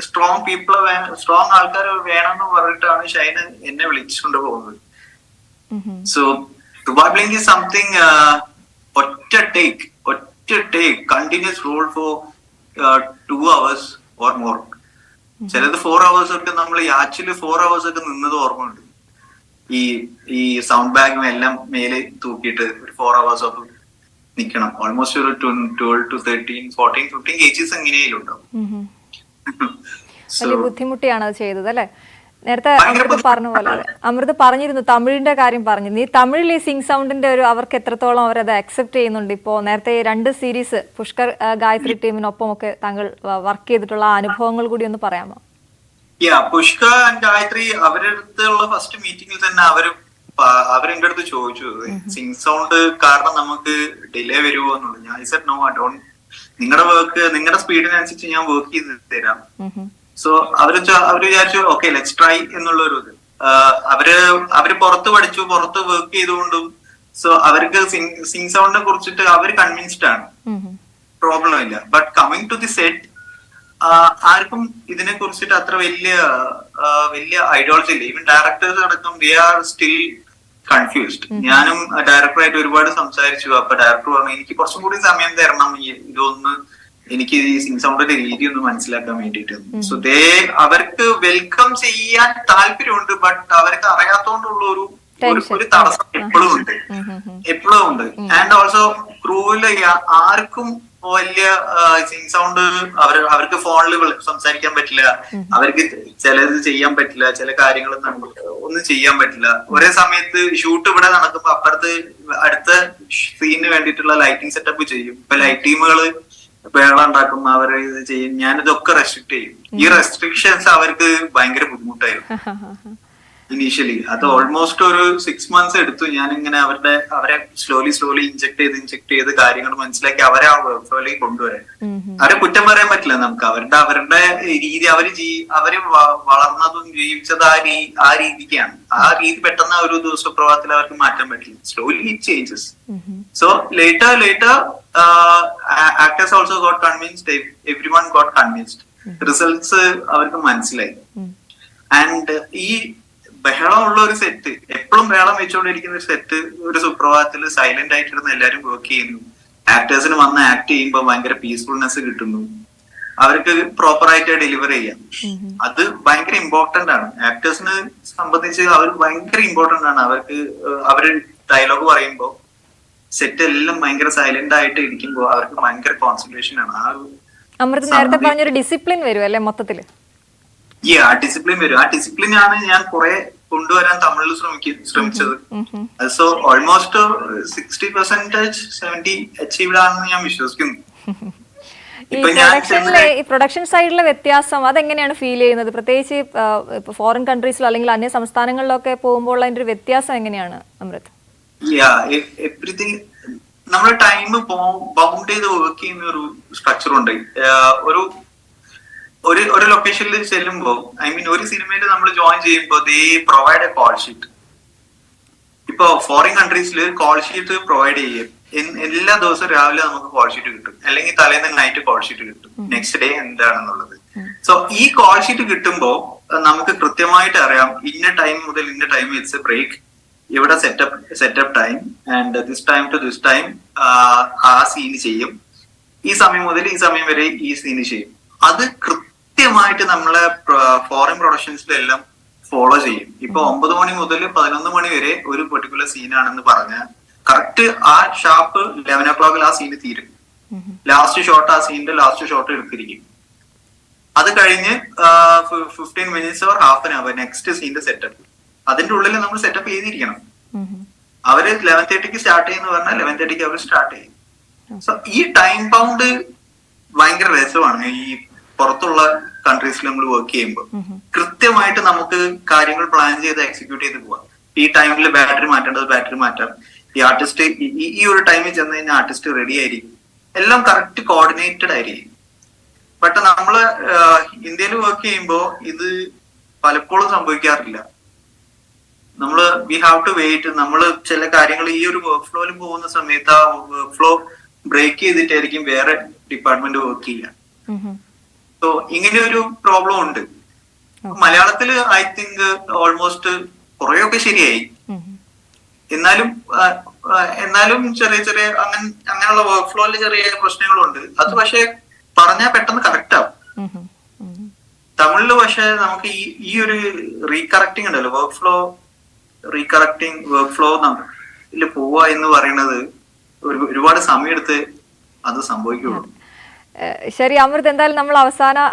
സ്ട്രോങ് ആൾക്കാർ വേണമെന്ന് പറഞ്ഞിട്ടാണ് ഷൈന് എന്നെ വിളിച്ചുകൊണ്ട് പോകുന്നത്. So Dubai blink is something ഒറ്റ take continuous roll for 2 hours or more. ചിലത് 4 hours ഒക്കെ നമ്മൾ ആക്ച്വലി 4 hours ഒക്കെ നിന്നത് ഓർമ്മയുണ്ട്. ഈ സൗണ്ട് ബാഗും എല്ലാം മേലെ തൂക്കിയിട്ട് ഒരു 4 hours ഒക്കെ നിക്കണം. ഓൾമോസ്റ്റ് ഒരു 12 to 13, 14, 15 kgs എങ്ങനെയായാലും ഉണ്ടാവും. വലിയ ബുദ്ധിമുട്ടിയാണ് അത് ചെയ്തത് അല്ലെ? നേരത്തെ അമൃത് പറഞ്ഞിരുന്നു, തമിഴിന്റെ കാര്യം പറഞ്ഞിരുന്നു. ഈ തമിഴിൽ ഈ സിംഗ് സൗണ്ടിന്റെ അവർക്ക് എത്രത്തോളം അവരത് അക്സെപ്റ്റ് ചെയ്യുന്നുണ്ട്? ഇപ്പോ നേരത്തെ 2 സീരീസ് പുഷ്കർ ഗായത്രി ടീമിനൊപ്പം ഒക്കെ താങ്കൾ വർക്ക് ചെയ്തിട്ടുള്ള അനുഭവങ്ങൾ കൂടി ഒന്ന് പറയാമോ? പുഷ്കർ ആൻഡ് ഗായത്രി അവരുടെ അടുത്തുള്ള ഫസ്റ്റ് മീറ്റിംഗിൽ തന്നെ അവരെന്റെ അടുത്ത് ചോദിച്ചു, സിംഗ് സൗണ്ട് കാരണം നമുക്ക് ഡിലേ വരുമോ എന്നുള്ളത്. ഞാൻ സെഡ് നോ, ഐ ഡോണ്ട്. നിങ്ങളുടെ സ്പീഡിനനുസരിച്ച് ഞാൻ വർക്ക് ചെയ്ത് തരാം. സോ അവര് വിചാരിച്ചു ഓക്കെ ലെറ്റ്സ് ട്രൈ എന്നുള്ളൊരു ഇത്. അവര് പുറത്ത് പഠിച്ചു, പുറത്ത് വർക്ക് ചെയ്തുകൊണ്ടും. സോ അവർക്ക് സിംഗ് സൗണ്ടിനെ കുറിച്ചിട്ട് അവർ കൺവിൻസ്ഡ് ആണ്, പ്രോബ്ലം ഇല്ല. But coming to the set ആർക്കും ഇതിനെ കുറിച്ചിട്ട് അത്ര വലിയ ഐഡിയോളജി ഇല്ല. ഈവൻ ഡയറക്ടേഴ്സ് അടക്കം ദേ ആർ സ്റ്റിൽ കൺഫ്യൂസ്ഡ്. ഞാനും ഡയറക്ടറായിട്ട് ഒരുപാട് സംസാരിച്ചു. അപ്പൊ ഡയറക്ടർ പറഞ്ഞു എനിക്ക് കുറച്ചും കൂടി സമയം തരണം, ഇതൊന്ന് എനിക്ക് ഈ സിംഗ് സൗണ്ടിന്റെ രീതി ഒന്ന് മനസ്സിലാക്കാൻ വേണ്ടിയിട്ട്. സോ അവർക്ക് വെൽക്കം ചെയ്യാൻ താല്പര്യമുണ്ട്. ബട്ട് അവർക്ക് അറിയാത്തോണ്ടുള്ള ഒരു തടസ്സം എപ്പോഴും ഉണ്ട്. ആൻഡ് ഓൾസോ ക്രൂവില് ആർക്കും വലിയ സിംഗ് സൗണ്ട് അവർക്ക് ഫോണിൽ സംസാരിക്കാൻ പറ്റില്ല. അവർക്ക് ചിലത് ചെയ്യാൻ പറ്റില്ല, ചില കാര്യങ്ങൾ ഒന്നും ചെയ്യാൻ പറ്റില്ല. ഒരേ സമയത്ത് ഷൂട്ട് ഇവിടെ നടക്കുമ്പോ അപ്പുറത്ത് അടുത്ത സീനിന് വേണ്ടിയിട്ടുള്ള ലൈറ്റിംഗ് സെറ്റപ്പ് ചെയ്യും. ഇപ്പൊ ലൈറ്റ് ടീമുകള് വേളം ഉണ്ടാക്കുമ്പോ അവർ ഇത് ചെയ്യും. ഞാനിതൊക്കെ റെസ്ട്രിക്ട് ചെയ്യും. ഈ റെസ്ട്രിക്ഷൻസ് അവർക്ക് ഭയങ്കര ബുദ്ധിമുട്ടായിരുന്നു ഇനീഷ്യലി. അത് ഓൾമോസ്റ്റ് ഒരു 6 months എടുത്തു. ഞാനിങ്ങനെ അവരെ സ്ലോലി ഇഞ്ചെക്ട് ചെയ്ത് കാര്യങ്ങൾ മനസ്സിലാക്കി അവരെ ആ വർക്ക് ഫ്ലോയിലേക്ക് കൊണ്ടുവരാൻ. അവരെ കുറ്റം പറയാൻ പറ്റില്ല നമുക്ക്. അവരുടെ രീതി, അവര് വളർന്നതും ജീവിച്ചത് ആ രീതിക്കാണ്. ആ രീതി പെട്ടെന്ന് ഒരു ദിവസപ്രഭാതത്തിൽ അവർക്ക് മാറ്റാൻ പറ്റില്ല. Slowly it changes. So later actors also got convinced, everyone got convinced. Results അവർക്ക് മനസ്സിലായി. ആൻഡ് ഈ ബഹളമുള്ള ഒരു സെറ്റ്, എപ്പോഴും ബഹളം വെച്ചുകൊണ്ടിരിക്കുന്ന ഒരു സെറ്റ്, ഒരു സുപ്രഭാതത്തിൽ സൈലന്റ് ആയിട്ടിരുന്ന് എല്ലാവരും വർക്ക് ചെയ്യുന്നു. ആക്ടേഴ്സിന് വന്ന് ആക്ട് ചെയ്യുമ്പോൾ ഭയങ്കര പീസ്ഫുൾനെസ് കിട്ടുന്നു. അവർക്ക് പ്രോപ്പർ ആയിട്ട് ഡെലിവർ ചെയ്യാം. അത് ഭയങ്കര ഇമ്പോർട്ടന്റ് ആണ്. ആക്ടേഴ്സിനെ സംബന്ധിച്ച് അവർ ഭയങ്കര ഇമ്പോർട്ടന്റ് ആണ്. അവര് ഡയലോഗ് പറയുമ്പോൾ സെറ്റ് എല്ലാം ഭയങ്കര സൈലന്റ് ആയിട്ട് ഇരിക്കുമ്പോൾ അവർക്ക് ഭയങ്കര കോൺസെൻട്രേഷൻ ആണ്. അമൃത് നേരത്തെ പറഞ്ഞൊരു ഡിസിപ്ലിൻ വരും അല്ലെ മൊത്തത്തില്? ആ ഡിസിപ്ലിൻ വരും. ആ ഡിസിപ്ലിൻ ആണ് ഞാൻ കുറെ കൊണ്ടുവരാൻ തമിഴിൽ ശ്രമിച്ചത്. സോ ഓൾമോസ്റ്റ് 60%, 70% അച്ചീവ്ഡ് ആണെന്ന് ഞാൻ വിശ്വസിക്കുന്നു. ഈ പ്രൊഡക്ഷൻ സൈഡിലെ വ്യത്യാസം അതെങ്ങനെയാണ് ഫീൽ ചെയ്യുന്നത്? പ്രത്യേകിച്ച് ഫോറിൻ കൺട്രീസിലോ അല്ലെങ്കിൽ അന്യ സംസ്ഥാനങ്ങളിലൊക്കെ പോകുമ്പോൾ അതിന്റെ ഒരു വ്യത്യാസം എങ്ങനെയാണ് അമൃത്? എവറിത്തിങ് നമ്മൾ ടൈം ബൗണ്ട് ചെയ്ത് വർക്ക് ചെയ്യുന്ന ഒരു സ്ട്രക്ചർ ഉണ്ട്. ഒരു ലൊക്കേഷനിൽ ചെല്ലുമ്പോ ഒരു സിനിമയിൽ നമ്മൾ ജോയിൻ ചെയ്യുമ്പോൾ ദേ പ്രൊവൈഡ് എ കോൾ ഷീറ്റ്. ഇപ്പൊ ഫോറിൻ കൺട്രീസിൽ കോൾ ഷീറ്റ് പ്രൊവൈഡ് ചെയ്യും. എല്ലാ ദിവസവും രാവിലെ നമുക്ക് കോൾ ഷീറ്റ് കിട്ടും, അല്ലെങ്കിൽ തലേന്ന് നൈറ്റ് കോൾ ഷീറ്റ് കിട്ടും, നെക്സ്റ്റ് ഡേ എന്താണെന്നുള്ളത്. സോ ഈ കോൾ ഷീറ്റ് കിട്ടുമ്പോ നമുക്ക് കൃത്യമായിട്ട് അറിയാം ഇന്ന ടൈം മുതൽ ഇന്ന ടൈം ഇറ്റ്സ് എ ബ്രേക്ക്, ഇവിടെ setup time and this time to this time ആ സീന് ചെയ്യും, ഈ സമയം മുതൽ ഈ സമയം വരെ ഈ സീന് ചെയ്യും. അത് കൃത്യമായിട്ട് നമ്മളെ ഫോറിൻ പ്രൊഡക്ഷൻസിലെല്ലാം ഫോളോ ചെയ്യും. ഇപ്പൊ 9 മണി മുതൽ 11 മണി വരെ ഒരു പെർട്ടിക്കുലർ സീനാണെന്ന് പറഞ്ഞാൽ കറക്റ്റ് ആ ഷാർപ്പ് 11 o'clock ആ സീന് തീരും. ലാസ്റ്റ് ഷോട്ട് ആ സീനിന്റെ ലാസ്റ്റ് ഷോട്ട് എടുത്തിരിക്കും. അത് കഴിഞ്ഞ് 15 minutes or half an hour next സീന്റെ സെറ്റപ്പ്. അതിന്റെ ഉള്ളിൽ നമ്മൾ സെറ്റപ്പ് ചെയ്തിരിക്കണം. അവര് 11:30 സ്റ്റാർട്ട് ചെയ്യുന്ന പറഞ്ഞാൽ 11:30 അവർ സ്റ്റാർട്ട് ചെയ്യും. സോ ഈ ടൈം ബൗണ്ട് ഭയങ്കര രസമാണ്. ഈ പുറത്തുള്ള കൺട്രീസിൽ നമ്മൾ വർക്ക് ചെയ്യുമ്പോൾ കൃത്യമായിട്ട് നമുക്ക് കാര്യങ്ങൾ പ്ലാൻ ചെയ്ത് എക്സിക്യൂട്ട് ചെയ്ത് പോവാം. ഈ ടൈമിൽ ബാറ്ററി മാറ്റേണ്ടത് ബാറ്ററി മാറ്റാം. ഈ ആർട്ടിസ്റ്റ് ഈ ഒരു ടൈമിൽ ചെന്ന് കഴിഞ്ഞാൽ ആർട്ടിസ്റ്റ് റെഡി ആയിരിക്കും. എല്ലാം കറക്റ്റ് കോർഡിനേറ്റഡ് ആയിരിക്കും. ബട്ട് നമ്മള് ഇന്ത്യയിൽ വർക്ക് ചെയ്യുമ്പോൾ ഇത് പലപ്പോഴും സംഭവിക്കാറില്ല. നമ്മള് വി ഹാവ് ടു വെയിറ്റ്. നമ്മള് ചില കാര്യങ്ങൾ ഈ ഒരു വർക്ക് ഫ്ലോയിൽ പോകുന്ന സമയത്ത് ആ വർക്ക് ഫ്ലോ ബ്രേക്ക് ചെയ്തിട്ടായിരിക്കും വേറെ ഡിപ്പാർട്ട്മെന്റ് വർക്ക് ചെയ്യുക. സോ ഇങ്ങനെ ഒരു പ്രോബ്ലം ഉണ്ട്. മലയാളത്തില് ഐ തിങ്ക് ഓൾമോസ്റ്റ് കുറെയൊക്കെ ശരിയായി. എന്നാലും ചെറിയ ചെറിയ അങ്ങനെയുള്ള വർക്ക് ഫ്ലോയിൽ ചെറിയ പ്രശ്നങ്ങളുണ്ട്. അത് പക്ഷെ പറഞ്ഞാൽ പെട്ടെന്ന് കറക്റ്റ് ആവും. തമിഴില് പക്ഷെ നമുക്ക് ഈ ഒരു റീകറക്റ്റിംഗ് ഉണ്ടല്ലോ, വർക്ക് ഫ്ലോ പോവുക എന്ന് പറയുന്നത് ഒരുപാട് സമയമെടുത്ത് അത് സംഭവിക്കുള്ളൂ. ശരി അമൃത്, എന്തായാലും നമ്മൾ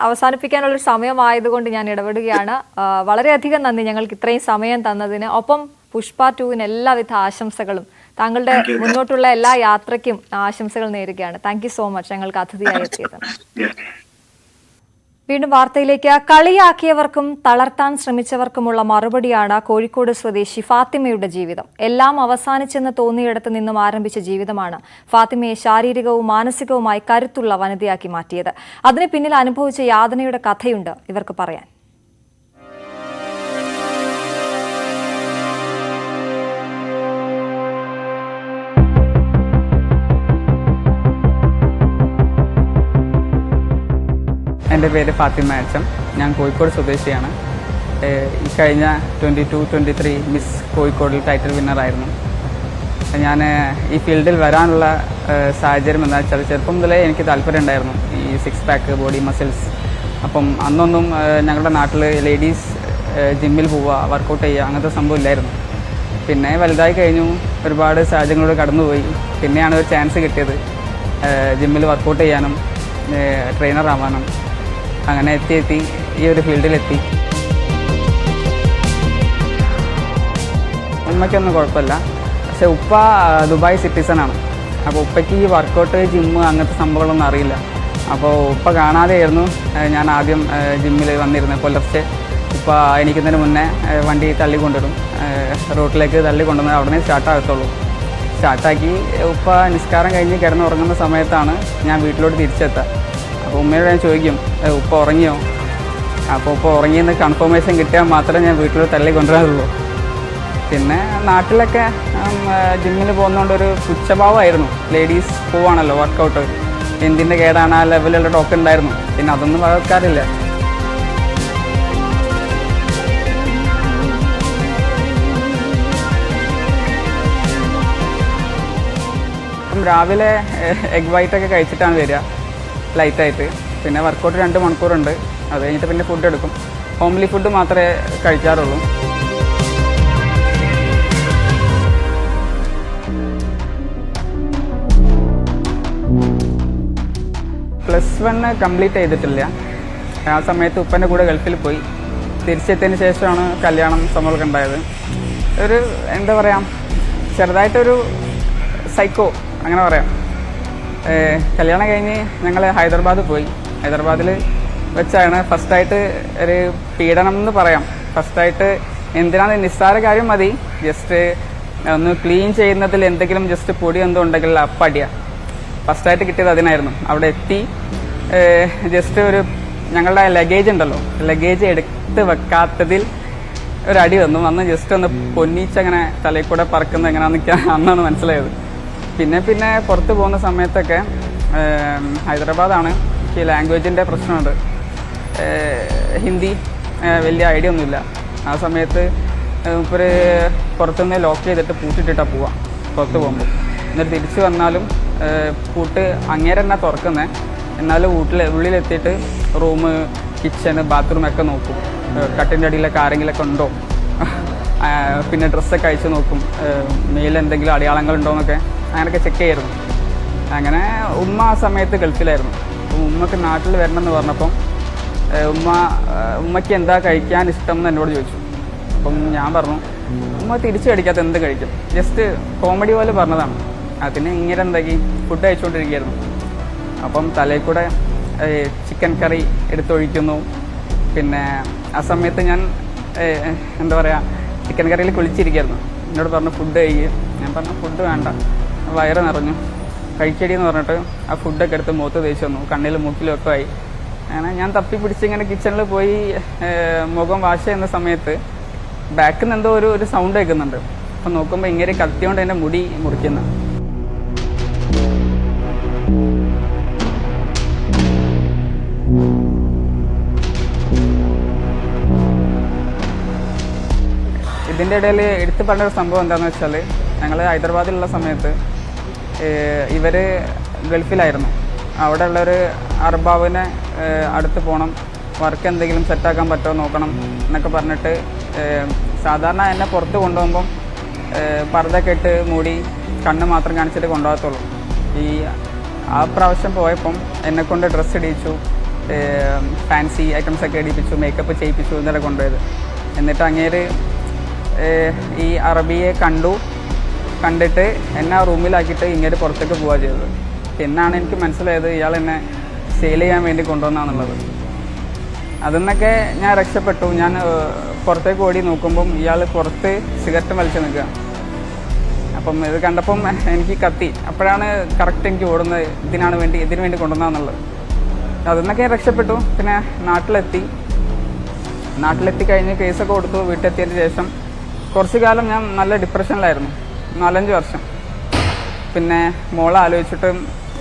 അവസാനിപ്പിക്കാനുള്ള സമയമായതുകൊണ്ട് ഞാൻ ഇടപെടുകയാണ്. വളരെയധികം നന്ദി ഞങ്ങൾക്ക് ഇത്രയും സമയം തന്നതിന്. ഒപ്പം പുഷ്പ 2-ന് എല്ലാവിധ ആശംസകളും. താങ്കളുടെ മുന്നോട്ടുള്ള എല്ലാ യാത്രയ്ക്കും ആശംസകൾ നേരുകയാണ്. താങ്ക് യു സോ മച്ച് ഞങ്ങൾക്ക് അതിഥിയായി എത്തിയത്. വീണ്ടും വാർത്തയിലേക്ക്. കളിയാക്കിയവർക്കും തളർത്താൻ ശ്രമിച്ചവർക്കുമുള്ള മറുപടിയാണ് കോഴിക്കോട് സ്വദേശി ഫാത്തിമയുടെ ജീവിതം. എല്ലാം അവസാനിച്ചെന്ന് തോന്നിയിടത്ത് നിന്നും ആരംഭിച്ച ജീവിതമാണ് ഫാത്തിമയെ ശാരീരികവും മാനസികവുമായി കരുത്തുള്ള വനിതയാക്കി മാറ്റിയത്. അതിന് പിന്നിൽ അനുഭവിച്ച യാതനയുടെ കഥയുണ്ട് ഇവർക്ക് പറയാൻ. എൻ്റെ പേര് ഫാത്തിമ അച്ചം. ഞാൻ കോഴിക്കോട് സ്വദേശിയാണ്. ഈ കഴിഞ്ഞ 22-23 മിസ് കോഴിക്കോടിൽ ടൈറ്റിൽ വിന്നറായിരുന്നു. ഞാൻ ഈ ഫീൽഡിൽ വരാനുള്ള സാഹചര്യം എന്താ വെച്ചാൽ ചെറുപ്പം മുതലേ എനിക്ക് താല്പര്യം ഉണ്ടായിരുന്നു ഈ 6 pack ബോഡി മസിൽസ്. അപ്പം അന്നൊന്നും ഞങ്ങളുടെ നാട്ടിൽ ലേഡീസ് ജിമ്മിൽ പോവുക, വർക്കൗട്ട് ചെയ്യുക അങ്ങനത്തെ സംഭവം ഇല്ലായിരുന്നു. പിന്നെ വലുതായി കഴിഞ്ഞു, ഒരുപാട് സാഹചര്യങ്ങളോട് കടന്നുപോയി. പിന്നെയാണ് ഒരു ചാൻസ് കിട്ടിയത് ജിമ്മിൽ വർക്കൗട്ട് ചെയ്യാനും ട്രെയിനർ ആവാനും. അങ്ങനെ എത്തി ഈ ഒരു ഫീൽഡിലെത്തി. ഉമ്മയ്ക്കൊന്നും കുഴപ്പമില്ല, പക്ഷെ ഉപ്പ ദുബായ് സിറ്റിസണാണ്. അപ്പോൾ ഉപ്പയ്ക്ക് ഈ വർക്കൗട്ട് ജിമ്മ് അങ്ങനത്തെ സംഭവങ്ങളൊന്നും അറിയില്ല. അപ്പോൾ ഉപ്പ കാണാതെയായിരുന്നു ഞാൻ ആദ്യം ജിമ്മിൽ വന്നിരുന്നത്. പുലർച്ചെ ഉപ്പ എണീക്കുന്നതിന് മുന്നേ വണ്ടി തള്ളിക്കൊണ്ടിടും, റോട്ടിലേക്ക് തള്ളിക്കൊണ്ടുവന്ന് അവിടെ നിന്ന് സ്റ്റാർട്ടാകത്തുള്ളൂ. സ്റ്റാർട്ടാക്കി ഉപ്പ നിസ്കാരം കഴിഞ്ഞ് കിടന്നുറങ്ങുന്ന സമയത്താണ് ഞാൻ വീട്ടിലോട്ട് തിരിച്ചെത്തുക. അപ്പോൾ ഉമ്മയോട് ഞാൻ ചോദിക്കും ഉപ്പ ഉറങ്ങിയോ? അപ്പോൾ ഉപ്പ ഉറങ്ങിയെന്ന് കൺഫർമേഷൻ കിട്ടിയാൽ മാത്രമേ ഞാൻ വീട്ടിലോട്ട് തള്ളി കൊണ്ടുവരാറുള്ളൂ. പിന്നെ നാട്ടിലൊക്കെ ജിമ്മിൽ പോകുന്നതുകൊണ്ടൊരു പുച്ഛഭാവമായിരുന്നു. ലേഡീസ് പോവാണല്ലോ വർക്കൗട്ട്, എന്തിൻ്റെ കേടാണ്, ആ ലെവലുള്ള ടോക്ക് ഉണ്ടായിരുന്നു. പിന്നെ അതൊന്നും വകക്കാറില്ല. രാവിലെ എഗ് വൈറ്റൊക്കെ കഴിച്ചിട്ടാണ് വരിക ലൈറ്റായിട്ട്. പിന്നെ വർക്കൗട്ട് 2 മണിക്കൂറുണ്ട്. അത് കഴിഞ്ഞിട്ട് പിന്നെ ഫുഡ് എടുക്കും. ഹോംലി ഫുഡ് മാത്രമേ കഴിക്കാറുള്ളൂ. +1 കംപ്ലീറ്റ് ചെയ്തിട്ടില്ല. ആ സമയത്ത് ഉപ്പൻ്റെ കൂടെ ഗൾഫിൽ പോയി. തിരിച്ചെത്തിയതിന് ശേഷമാണ് കല്യാണം സംഭവമൊക്കെ ഉണ്ടായത്. ഒരു എന്താ പറയുക, ചെറുതായിട്ടൊരു സൈക്കോ അങ്ങനെ പറയാം. കല്യാണം കഴിഞ്ഞ് ഞങ്ങൾ ഹൈദരാബാദ് പോയി. ഹൈദരാബാദിൽ വെച്ചാണ് ഫസ്റ്റായിട്ട് ഒരു പീഡനം എന്ന് പറയാം. ഫസ്റ്റായിട്ട് എന്തിനാണ് നിസ്സാര കാര്യം മതി, ജസ്റ്റ് ഒന്ന് ക്ലീൻ ചെയ്യുന്നതിൽ എന്തെങ്കിലും ജസ്റ്റ് പൊടി എന്തോ ഉണ്ടെങ്കിൽ അപ്പടിയ. ഫസ്റ്റായിട്ട് കിട്ടിയത് അതിനായിരുന്നു. അവിടെ എത്തി ജസ്റ്റ് ഒരു ഞങ്ങളുടെ ലഗേജ് ഉണ്ടല്ലോ, ലഗേജ് എടുത്ത് വെക്കാത്തതിൽ ഒരടി വന്നു. അന്ന് ജസ്റ്റ് ഒന്ന് പൊന്നിച്ചങ്ങനെ തലയിൽ കൂടെ പറക്കുന്നത് എങ്ങനെയാണെന്ന് അന്നാണ് മനസ്സിലായത്. പിന്നെ പുറത്ത് പോകുന്ന സമയത്തൊക്കെ ഹൈദരാബാദാണ്, ഈ ലാംഗ്വേജിൻ്റെ പ്രശ്നമുണ്ട്. ഹിന്ദി വലിയ ഐഡിയ ഒന്നുമില്ല. ആ സമയത്ത് ഒരു പുറത്തുനിന്ന് ലോക്ക് ചെയ്തിട്ട് പൂട്ടിട്ടിട്ടാണ് പോവുക പുറത്ത് പോകുമ്പോൾ. എന്നിട്ട് തിരിച്ച് വന്നാലും പൂട്ട് അങ്ങേരെ തന്നെ തുറക്കുന്നത്. എന്നാലും ഉള്ളിലെത്തിയിട്ട് റൂം, കിച്ചൺ, ബാത്റൂമൊക്കെ നോക്കും. കട്ടിൻ്റെ അടിയിലൊക്കെ ആരെങ്കിലുമൊക്കെ ഉണ്ടോ, പിന്നെ ഡ്രസ്സൊക്കെ അയച്ച് നോക്കും, മേലിൽ എന്തെങ്കിലും അടയാളങ്ങളുണ്ടോ എന്നൊക്കെ അങ്ങനെയൊക്കെ ചെക്ക് ചെയ്യായിരുന്നു. അങ്ങനെ ഉമ്മ ആ സമയത്ത് ഗൾഫിലായിരുന്നു. അപ്പം ഉമ്മക്ക് നാട്ടിൽ വരണമെന്ന് പറഞ്ഞപ്പം ഉമ്മയ്ക്ക് എന്താ കഴിക്കാൻ ഇഷ്ടം എന്ന് എന്നോട് ചോദിച്ചു. അപ്പം ഞാൻ പറഞ്ഞു ഉമ്മ തിരിച്ചു കഴിക്കാത്ത എന്ത് കഴിക്കും, ജസ്റ്റ് കോമഡി പോലെ പറഞ്ഞതാണ്. അതിന് ഇങ്ങനെ എന്താക്കി ഫുഡ് കഴിച്ചുകൊണ്ടിരിക്കുകയായിരുന്നു. അപ്പം തലയിൽ കൂടെ ചിക്കൻ കറി എടുത്തൊഴിക്കുന്നു. പിന്നെ ആ സമയത്ത് ഞാൻ എന്താ പറയുക, ചിക്കൻ കറിയിൽ കുളിച്ചിരിക്കുകയായിരുന്നു. എന്നോട് പറഞ്ഞു ഫുഡ് കഴിക്കുക. ഞാൻ പറഞ്ഞു ഫുഡ് വേണ്ട, വയറ് നിറഞ്ഞു, കഴിക്കടി എന്ന് പറഞ്ഞിട്ട് ആ ഫുഡൊക്കെ എടുത്ത് മുഖത്ത് തേച്ച് വന്നു. കണ്ണിലും മൂക്കിലും ഒക്കെ ആയി. അങ്ങനെ ഞാൻ തപ്പിപ്പിടിച്ച് ഇങ്ങനെ കിച്ചണിൽ പോയി മുഖം വാഷ് ചെയ്യുന്ന സമയത്ത് ബാക്കിൽ നിന്ന് എന്തോ ഒരു സൗണ്ട് കേൾക്കുന്നുണ്ട്. അപ്പം നോക്കുമ്പോൾ ഇങ്ങനെ കത്തിയോണ്ട് എൻ്റെ മുടി മുറിക്കുന്നു. ഇതിൻ്റെ ഇടയിൽ എടുത്ത് പറഞ്ഞൊരു സംഭവം എന്താണെന്ന് വെച്ചാൽ, ഞങ്ങൾ ഹൈദരാബാദിലുള്ള സമയത്ത് ഇവർ ഗൾഫിലായിരുന്നു. അവിടെ ഉള്ളൊരു അർബാവിനെ അടുത്ത് പോകണം, വർക്ക് എന്തെങ്കിലും സെറ്റാക്കാൻ പറ്റുമോ നോക്കണം എന്നൊക്കെ പറഞ്ഞിട്ട് സാധാരണ എന്നെ പുറത്ത് കൊണ്ടുപോകുമ്പം പർദ്ദയൊക്കെ ഇട്ട് മൂടി കണ്ണ് മാത്രം കാണിച്ചിട്ട് കൊണ്ടുപോകത്തുള്ളൂ. ആ പ്രാവശ്യം പോയപ്പം എന്നെക്കൊണ്ട് ഡ്രസ്സ് ഇടിച്ചു, ഫാൻസി ഐറ്റംസൊക്കെ ഇടിപ്പിച്ചു, മേക്കപ്പ് ചെയ്യിപ്പിച്ചു എന്നല്ല കൊണ്ടുപോയത്. എന്നിട്ട് അങ്ങേര് ഈ അറബിയെ കണ്ടിട്ട് എന്നെ ആ റൂമിലാക്കിയിട്ട് ഇങ്ങോട്ട് പുറത്തേക്ക് പോവുക ചെയ്തത്. പിന്നാണ് എനിക്ക് മനസ്സിലായത് ഇയാൾ എന്നെ സെയിൽ ചെയ്യാൻ വേണ്ടി കൊണ്ടുവന്നാന്നുള്ളത്. അതിന്നൊക്കെ ഞാൻ രക്ഷപ്പെട്ടു. ഞാൻ പുറത്തേക്ക് ഓടി നോക്കുമ്പം ഇയാൾ പുറത്ത് സിഗരറ്റ് വലിച്ച് നിൽക്കുക. അപ്പം ഇത് കണ്ടപ്പം എനിക്ക് കത്തി. അപ്പോഴാണ് കറക്റ്റ് എനിക്ക് ഓടുന്നത് ഇതിനു വേണ്ടി കൊണ്ടുവന്നാന്നുള്ളത്. അതിന്നൊക്കെ രക്ഷപ്പെട്ടു. പിന്നെ നാട്ടിലെത്തി കഴിഞ്ഞ് കേസൊക്കെ കൊടുത്തു. വീട്ടിലെത്തിയതിന് ശേഷം കുറച്ച് കാലം ഞാൻ നല്ല ഡിപ്രഷനിലായിരുന്നു, 4-5 വർഷം. പിന്നെ മോളെ ആലോചിച്ചിട്ട്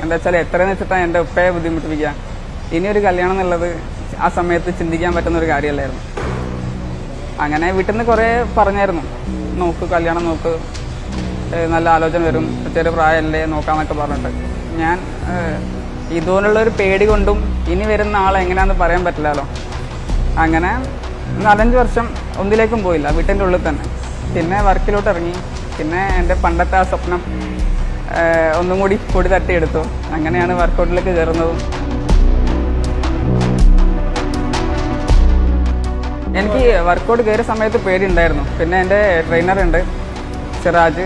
എന്താ വെച്ചാൽ എത്രയെന്ന് വെച്ചിട്ടാണ് എൻ്റെ ഉപ്പയെ ബുദ്ധിമുട്ടിപ്പിക്കുക. ഇനിയൊരു കല്യാണം എന്നുള്ളത് ആ സമയത്ത് ചിന്തിക്കാൻ പറ്റുന്ന ഒരു കാര്യമല്ലായിരുന്നു. അങ്ങനെ വീട്ടിൽ നിന്ന് കുറേ പറഞ്ഞായിരുന്നു, കല്യാണം നോക്ക്, നല്ല ആലോചന വരും, ചെറിയ പ്രായമല്ലേ നോക്കാമെന്നൊക്കെ പറഞ്ഞിട്ട്. ഞാൻ ഇതുപോലുള്ളൊരു പേടി കൊണ്ടും ഇനി വരുന്ന ആളെ എങ്ങനെയാണെന്ന് പറയാൻ പറ്റില്ലല്ലോ. അങ്ങനെ 4-5 വർഷം ഒന്നിലേക്കും പോയില്ല, വീട്ടിൻ്റെ ഉള്ളിൽ തന്നെ. പിന്നെ വർക്കിലോട്ട് ഇറങ്ങി. പിന്നെ എൻ്റെ പണ്ടത്തെ ആ സ്വപ്നം ഒന്നും കൂടി പൊടി തട്ടിയെടുത്തു. അങ്ങനെയാണ് വർക്കൗട്ടിലേക്ക് കയറുന്നതും. എനിക്ക് വർക്കൗട്ട് കയറിയ സമയത്ത് പേടി ഉണ്ടായിരുന്നു. പിന്നെ എൻ്റെ ട്രെയിനറുണ്ട് സിറാജ്,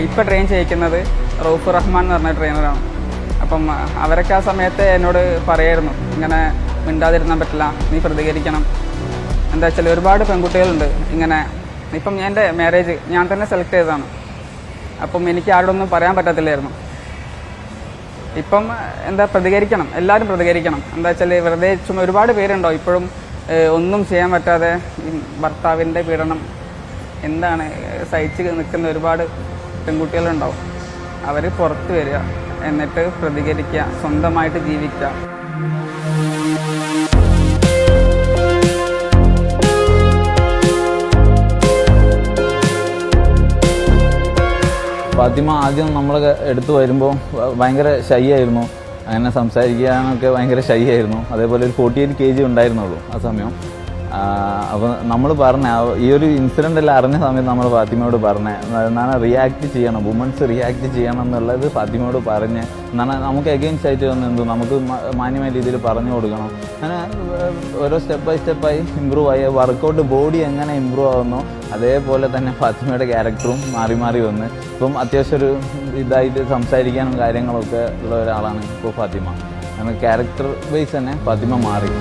ഇപ്പം ട്രെയിൻ ചെയ്യിക്കുന്നത് റൌഫ് റഹ്മാൻ എന്ന് പറഞ്ഞ ട്രെയിനറാണ്. അപ്പം അവരൊക്കെ ആ സമയത്ത് എന്നോട് പറയായിരുന്നു, ഇങ്ങനെ മിണ്ടാതിരുന്നാൻ പറ്റില്ല, നീ പ്രതികരിക്കണം. എന്താ വെച്ചാൽ ഒരുപാട് പെൺകുട്ടികളുണ്ട് ഇങ്ങനെ. ഇപ്പം എൻ്റെ മാരേജ് ഞാൻ തന്നെ സെലക്ട് ചെയ്തതാണ്. അപ്പം എനിക്ക് ആരോടൊന്നും പറയാൻ പറ്റത്തില്ലായിരുന്നു. ഇപ്പം പ്രതികരിക്കണം, എല്ലാവരും പ്രതികരിക്കണം. എന്താ വെച്ചാൽ വെറുതെ ഒരുപാട് പേരുണ്ടോ ഇപ്പോഴും ഒന്നും ചെയ്യാൻ പറ്റാതെ ഭർത്താവിൻ്റെ പീഡനം എന്താണ് സഹിച്ച് നിൽക്കുന്ന ഒരുപാട് പെൺകുട്ടികളുണ്ടാവും. അവർ പുറത്ത് വരിക, എന്നിട്ട് പ്രതികരിക്കുക, സ്വന്തമായിട്ട് ജീവിക്കുക. ഫാത്തിമ ആദ്യം നമ്മൾ എടുത്തു വരുമ്പോൾ ഭയങ്കര ഷൈ ആയിരുന്നു, അങ്ങനെ സംസാരിക്കാനൊക്കെ ഭയങ്കര ഷൈ ആയിരുന്നു. അതേപോലെ ഒരു 48 kg ഉണ്ടായിരുന്നുള്ളൂ ആ സമയം. അപ്പോൾ നമ്മൾ പറഞ്ഞ ഈ ഒരു ഇൻസിഡൻ്റ് എല്ലാം അറിഞ്ഞ സമയത്ത് നമ്മൾ ഫാത്തിമയോട് എന്നാൽ റിയാക്ട് ചെയ്യണം, വുമൻസ് റിയാക്ട് ചെയ്യണം എന്നുള്ളത് ഫാത്തിമയോട് പറഞ്ഞ്, എന്നാൽ നമുക്ക് എഗെയിൻസ്റ്റ് ആയിട്ട് വന്ന് നമുക്ക് മാന്യമായ രീതിയിൽ പറഞ്ഞു കൊടുക്കണം. അങ്ങനെ ഓരോ സ്റ്റെപ്പ് ബൈ സ്റ്റെപ്പായി ഇമ്പ്രൂവ് ആയി. വർക്കൗട്ട് ബോഡി എങ്ങനെ ഇമ്പ്രൂവ് ആവുന്നോ അതേപോലെ തന്നെ ഫാത്തിമയുടെ ക്യാരക്ടറും മാറി മാറി വന്ന് ഇപ്പം അത്യാവശ്യം ഒരു ഇതായിട്ട് സംസാരിക്കാനും കാര്യങ്ങളൊക്കെ ഉള്ള ഒരാളാണ് ഇപ്പോൾ ഫാത്തിമ. അങ്ങനെ ക്യാരക്ടർ വൈസ് തന്നെ ഫാത്തിമ മാറി.